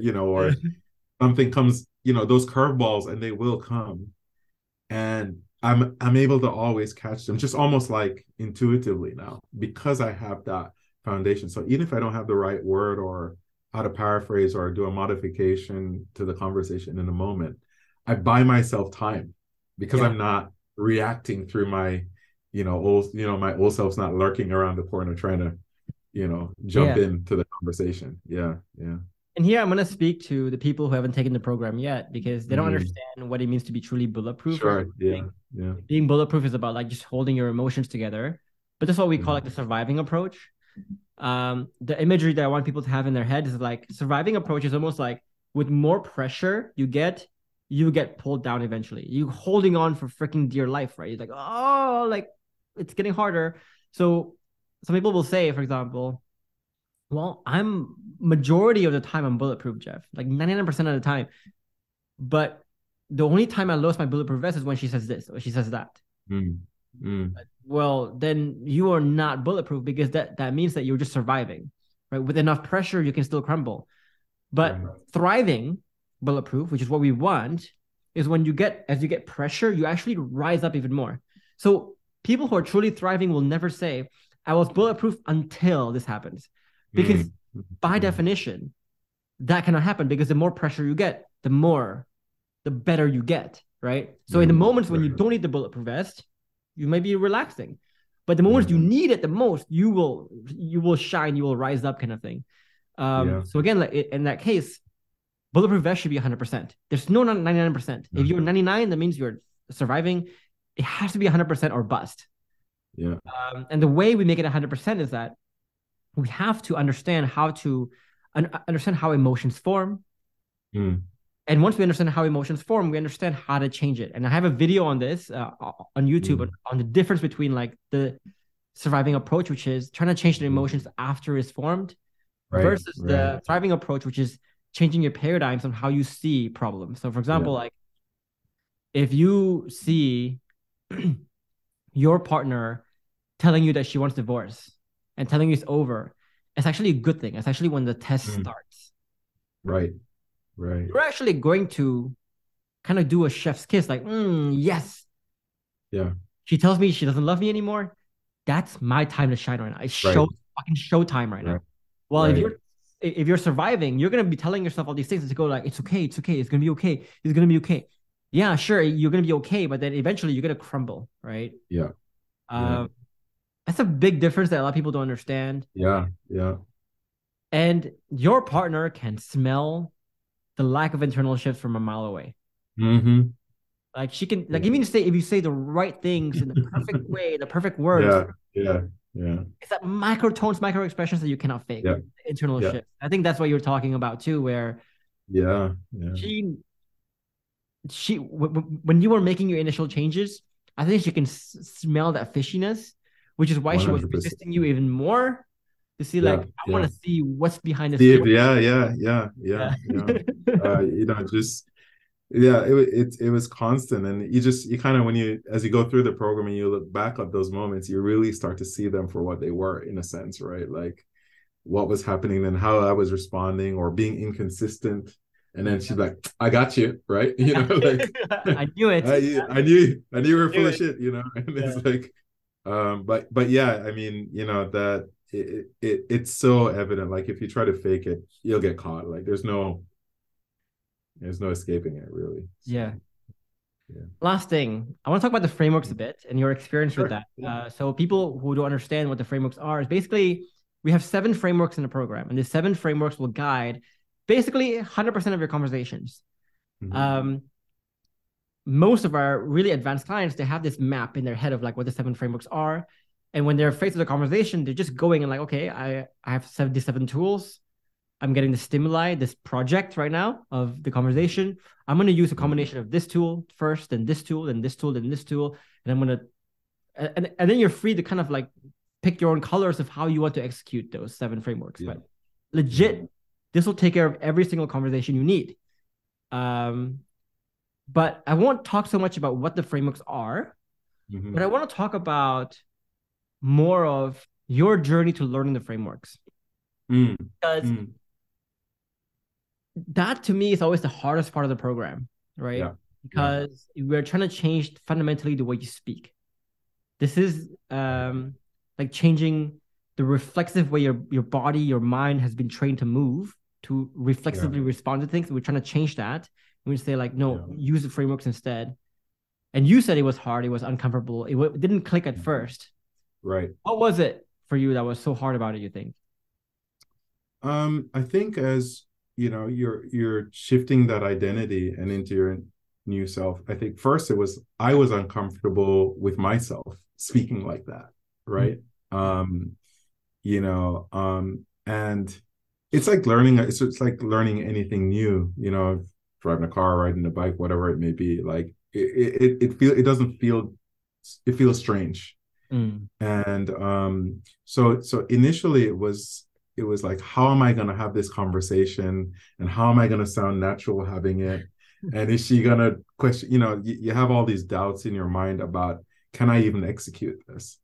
something comes, those curveballs, and they will come. And I'm able to always catch them, just almost like intuitively now, because I have that foundation. So even if I don't have the right word or how to paraphrase or do a modification to the conversation in a moment, I buy myself time because I'm not reacting through my, my old self's not lurking around the corner trying to, jump into the conversation. Yeah. And here I'm going to speak to the people who haven't taken the program yet, because they don't understand what it means to be truly bulletproof. Sure. Yeah. Being bulletproof is about like just holding your emotions together. But that's what we call like the surviving approach. The imagery that I want people to have in their head is like surviving approach is almost like with more pressure you get pulled down eventually. You holding on for freaking dear life, right? You're like, oh, like it's getting harder. So some people will say, for example, well, I'm majority of the time I'm bulletproof, Jeff, like 99% of the time. But the only time I lost my bulletproof vest is when she says this or she says that. Well, then you are not bulletproof, because that means that you're just surviving, right? With enough pressure, you can still crumble. But thriving bulletproof, which is what we want, is when as you get pressure, you actually rise up even more. So people who are truly thriving will never say, I was bulletproof until this happens. Because by definition, that cannot happen, because the more pressure you get, the better you get, right? So in the moments when you don't need the bulletproof vest, you may be relaxing. But the moments you need it the most, you will shine, you will rise up, kind of thing. So again, like in that case, bulletproof vest should be 100%. There's no 99%. If you're 99, that means you're surviving. It has to be 100% or bust. Yeah. And the way we make it 100% is that we have to understand how emotions form. And once we understand how emotions form, we understand how to change it. And I have a video on this on YouTube on the difference between like the surviving approach, which is trying to change the emotions after it's formed, versus the thriving approach, which is changing your paradigms on how you see problems. So for example, like if you see your partner telling you that she wants divorce and telling you it's over, it's actually a good thing. It's actually when the test starts. Right. You're actually going to kind of do a chef's kiss, like, yes. Yeah. She tells me she doesn't love me anymore. That's my time to shine right now. It's fucking showtime right now. Well, if you're surviving, you're gonna be telling yourself all these things to go like, it's okay, it's gonna be okay, it's gonna be okay. Yeah, sure, you're gonna be okay, but then eventually you're gonna crumble, right? Yeah. That's a big difference that a lot of people don't understand. Yeah. And your partner can smell the lack of internal shifts from a mile away. Like she can, like even say if you say the right things in the perfect way, the perfect words. Yeah. It's that microtones, micro expressions that you cannot fake. Internal shifts. I think that's what you're talking about too, where she when you were making your initial changes, I think she can smell that fishiness, which is why 100%. She was resisting you even more. To see, like, I want to see what's behind the scenes. It was constant, and you kind of, as you go through the program and you look back at those moments, you really start to see them for what they were, in a sense, right? Like what was happening and how I was responding or being inconsistent. And then she's like, I got you, right? Like I knew it. I knew you were full of shit, and it's like, but yeah, I mean, that it's so evident. Like if you try to fake it, you'll get caught. Like there's no escaping it, really. Yeah. Last thing, I want to talk about the frameworks a bit and your experience with that. So people who don't understand what the frameworks are, is basically we have 7 frameworks in the program, and the 7 frameworks will guide basically 100% of your conversations. Most of our really advanced clients, they have this map in their head of like what the 7 frameworks are. And when they're faced with a conversation, they're just going and like, okay, I have 77 tools. I'm getting the stimuli, this project right now of the conversation. I'm going to use a combination of this tool first, then this tool, then this tool, then this tool. And I'm going to, and then you're free to kind of like pick your own colors of how you want to execute those 7 frameworks. But legit, this will take care of every single conversation you need. But I won't talk so much about what the frameworks are, but I want to talk about more of your journey to learning the frameworks. Because that to me is always the hardest part of the program, right? because we're trying to change fundamentally the way you speak. This is like changing the reflexive way your body, your mind has been trained to move, to reflexively respond to things. We're trying to change that. And we say like, no, use the frameworks instead. And you said it was hard, it was uncomfortable, it didn't click at first. Right. What was it for you that was so hard about it, you think? I think as you know, you're shifting that identity and into your new self. I think first I was uncomfortable with myself speaking like that, right? You know, and it's like learning. It's like learning anything new. You know, driving a car, riding a bike, whatever it may be. Like it doesn't feel. It feels strange. And so initially it was like, how am I going to have this conversation, and how am I going to sound natural having it, and is she going to question, you know, you have all these doubts in your mind about, can I even execute this?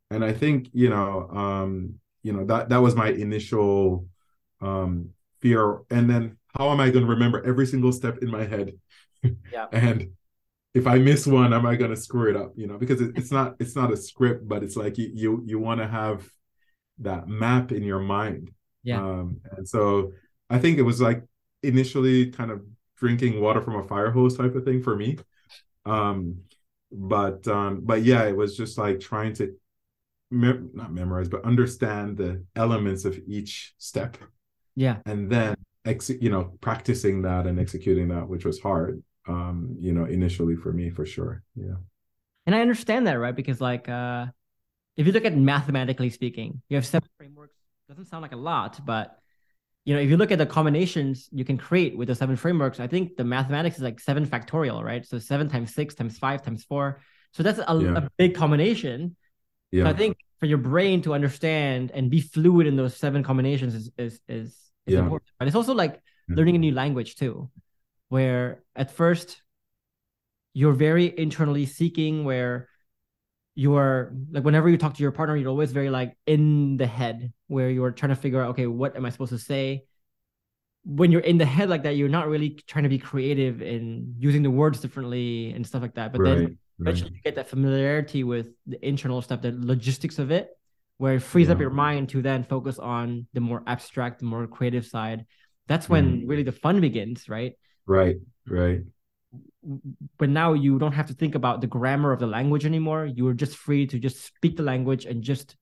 And I think, you know, that was my initial fear. And then how am I going to remember every single step in my head? And if I miss one, am I going to screw it up? You know, because it's not a script, but it's like you want to have that map in your mind. And so I think it was like initially kind of drinking water from a fire hose type of thing for me. But yeah, it was just like trying to not memorize, but understand the elements of each step. And then practicing that and executing that, which was hard. You know, initially for me, for sure. And I understand that, right? Because like if you look at mathematically speaking, you have 7 frameworks. Doesn't sound like a lot, but you know, if you look at the combinations you can create with the 7 frameworks, I think the mathematics is like 7 factorial, right? So 7 times 6 times 5 times 4. So that's a big combination. So I think for your brain to understand and be fluid in those 7 combinations is important. But it's also like learning a new language too, where at first you're very internally seeking, where you are like, whenever you talk to your partner, you're always very like in the head, where you're trying to figure out, okay, what am I supposed to say? When you're in the head like that, you're not really trying to be creative in using the words differently and stuff like that. But then eventually you get that familiarity with the internal stuff, the logistics of it, where it frees up your mind to then focus on the more abstract, the more creative side. That's when really the fun begins, right? Right. But now you don't have to think about the grammar of the language anymore. You're just free to just speak the language and just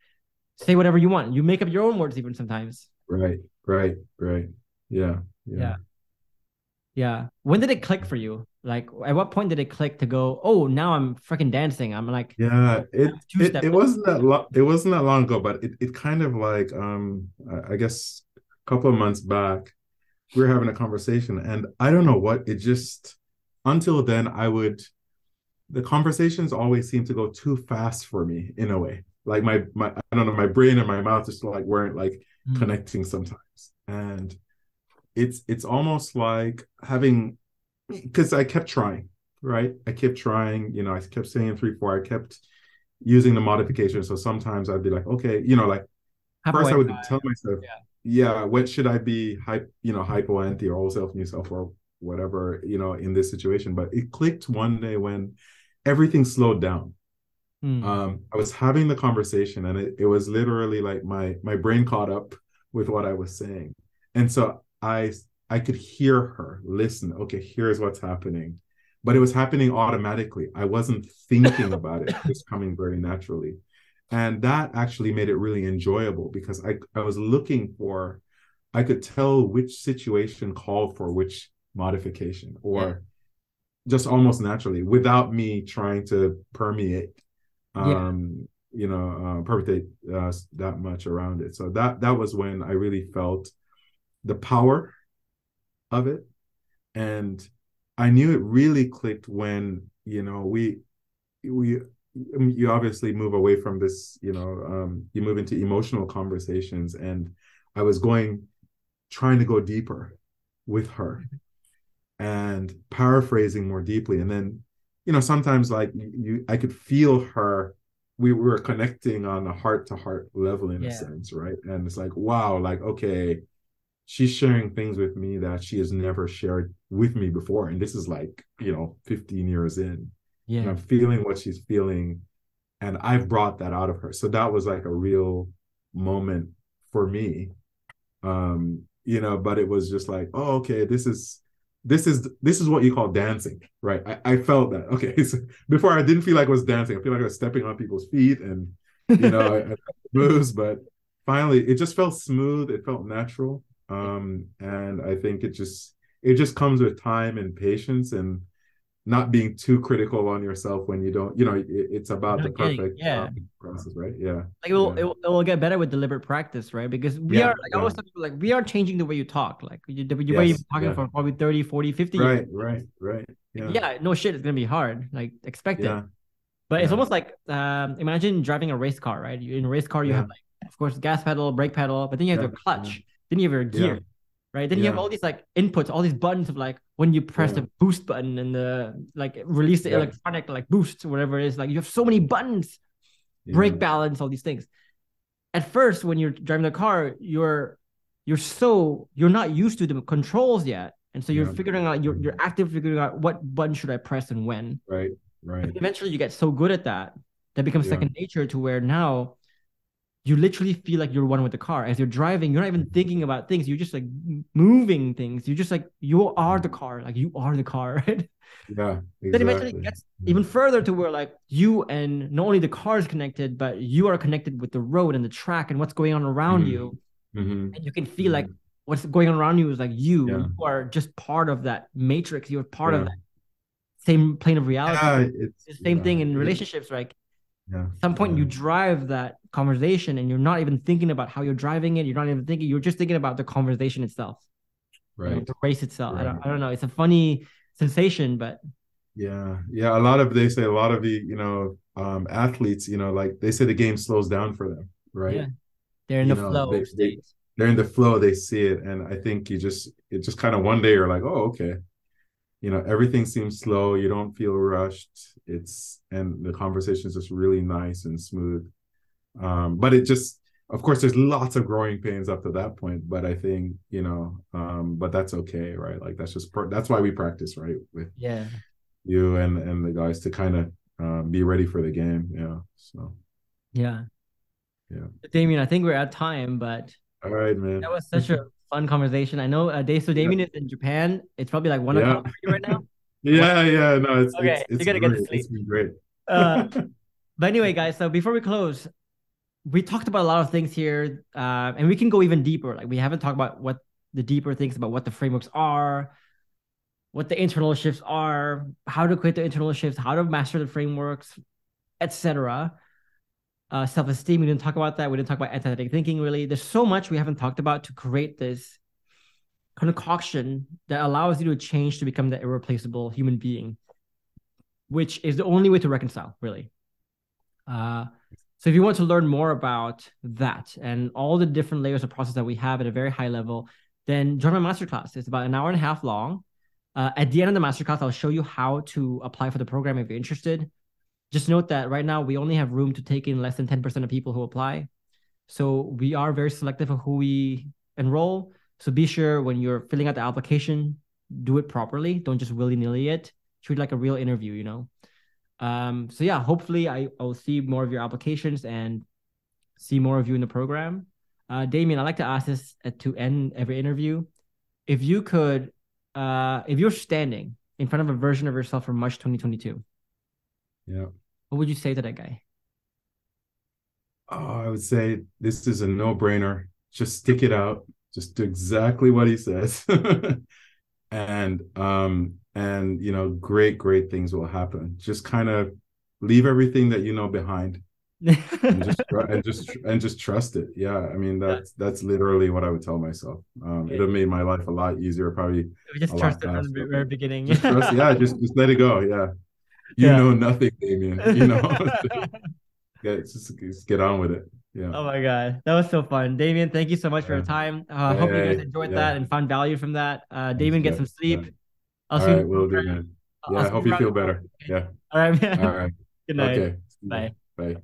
say whatever you want. You make up your own words even sometimes. Right. Yeah. When did it click for you? Like, at what point did it click to go, oh, now I'm freaking dancing? I'm like, it wasn't that long. It wasn't that long ago, but it kind of like, I guess a couple of months back, we were having a conversation, and I don't know what, it just, until then, the conversations always seemed to go too fast for me in a way. Like my I don't know, my brain and my mouth just like weren't like connecting sometimes. And it's almost like having, because I kept trying, right? I kept trying, you know, I kept saying 3, 4, I kept using the modification. So sometimes I'd be like, okay, you know, like first I would tell myself, when should I be hypo, anti, or old self, new self, or whatever, you know, in this situation. But it clicked one day when everything slowed down. I was having the conversation, and it was literally like my brain caught up with what I was saying. And so I could hear her listen. Okay, here's what's happening. But it was happening automatically. I wasn't thinking about it. It was coming very naturally. And that actually made it really enjoyable, because I was looking for, I could tell which situation called for which modification, or just almost naturally, without me trying to permeate, perpetrate that much around it. So that was when I really felt the power of it. And I knew it really clicked when, you know, you obviously move away from this, you know, you move into emotional conversations, and I was trying to go deeper with her and paraphrasing more deeply. And then, you know, sometimes like I could feel her, we were connecting on a heart-to-heart level in a sense, right? And it's like, wow, like, okay, she's sharing things with me that she has never shared with me before, and this is like, 15 years in, and Yeah. I'm feeling what she's feeling, and I've brought that out of her. So that was like a real moment for me. But it was just like, oh, okay, this is what you call dancing, right? I felt that. Okay, so before I didn't feel like I was dancing. I feel like I was stepping on people's feet, and I moves, but finally it just felt smooth. It felt natural. And I think it just comes with time and patience, and not being too critical on yourself when you don't, it's about the perfect Yeah. process, right? Yeah. Like it will get better with deliberate practice, right? Because we Yeah. are like I always tell people, like we are changing the way you talk, like the way you've Yes. been talking Yeah. for probably 30, 40, 50 years. Right. Right. Right. Like, Yeah. yeah, no shit, it's gonna be hard. Like expect it. Yeah. But it's Yeah. almost like imagine driving a race car, right? In a race car, you Yeah. have like of course gas pedal, brake pedal, but then you have Yeah. your clutch, then you have your Yeah. gear, right? Then you have Yeah. all these like inputs, all these buttons of like when you press Yeah. the boost button and the like release the Yeah. electronic like boost, whatever it is. Like you have so many buttons, brake Yeah. balance, all these things. At first, when you're driving the car, you're not used to the controls yet. And so you're Yeah. figuring out you're actively figuring out what button should I press and when. Right. But Right. eventually you get so good at that that becomes Yeah. second nature to where now you literally feel like you're one with the car. As you're driving, you're not even thinking about things. You're just like moving things. You're just like, you are the car. Like you are the car, right? Yeah. Then eventually it Exactly. gets even further to where like you and not only the car is connected, but you are connected with the road and the track and what's going on around you. Mm-hmm. And you can feel like what's going on around you is like Yeah. you are just part of that matrix. You're part of Yeah. that same plane of reality. Yeah. It's the same thing in relationships, right? Yeah. At some point you drive that conversation and you're not even thinking about how you're driving it. You're not even thinking, you're just thinking about the conversation itself. Right. The race itself. Right. I don't know. It's a funny sensation, but Yeah. Yeah. They say a lot of the, athletes, like they say the game slows down for them, right? yeah, they're in the flow state. They're in the flow, they see it. And I think it just kind of one day you're like, oh, okay. Everything seems slow. You don't feel rushed. And the conversation is just really nice and smooth. But of course, there's lots of growing pains up to that point. But I think, but that's okay, right? Like that's why we practice, right? With you and the guys to kind of be ready for the game. Yeah. So. Yeah. Yeah. Damien, I think we're at time, but all right, man. That was such a fun conversation. I know Damien is in Japan. It's probably like 1 o'clock for you right now. Yeah. No, it's okay. It's you gotta get to sleep. It's been great. But anyway, guys. So before we close, we talked about a lot of things here, and we can go even deeper. Like we haven't talked about what the deeper things about what the frameworks are, what the internal shifts are, how to create the internal shifts, how to master the frameworks, etc. Self-esteem, we didn't talk about that. We didn't talk about empathetic thinking, really. There's so much we haven't talked about to create this concoction that allows you to change to become the irreplaceable human being, which is the only way to reconcile, really. So if you want to learn more about that and all the different layers of process that we have at a very high level, then join my masterclass. It's about an hour and a half long. At the end of the masterclass, I'll show you how to apply for the program if you're interested. Just note that right now we only have room to take in less than 10% of people who apply. So we are very selective of who we enroll. So be sure when you're filling out the application, do it properly. Don't just willy-nilly it. Treat it like a real interview, So yeah, hopefully I'll see more of your applications and see more of you in the program. Damian, I like to ask this to end every interview. If you could, if you're standing in front of a version of yourself from March 2022, yeah, what would you say to that guy? Oh, I would say this is a no-brainer. Just stick it out. Just do exactly what he says. and great things will happen. Just kind of leave everything that you know behind. and just trust it. Yeah, I mean that's literally what I would tell myself. It would have made my life a lot easier, probably. Just trust it from the very beginning. Just trust, yeah, just let it go. Yeah. You know nothing, Damian. Just get on with it. Yeah. Oh my God. That was so fun. Damian, thank you so much for your time. Hope you guys enjoyed that and found value from that. Damian, get some sleep. I'll see you. Will do, man. Yeah, I hope you feel better. Yeah. All right, man. All right. Good night. Okay. Bye. Bye.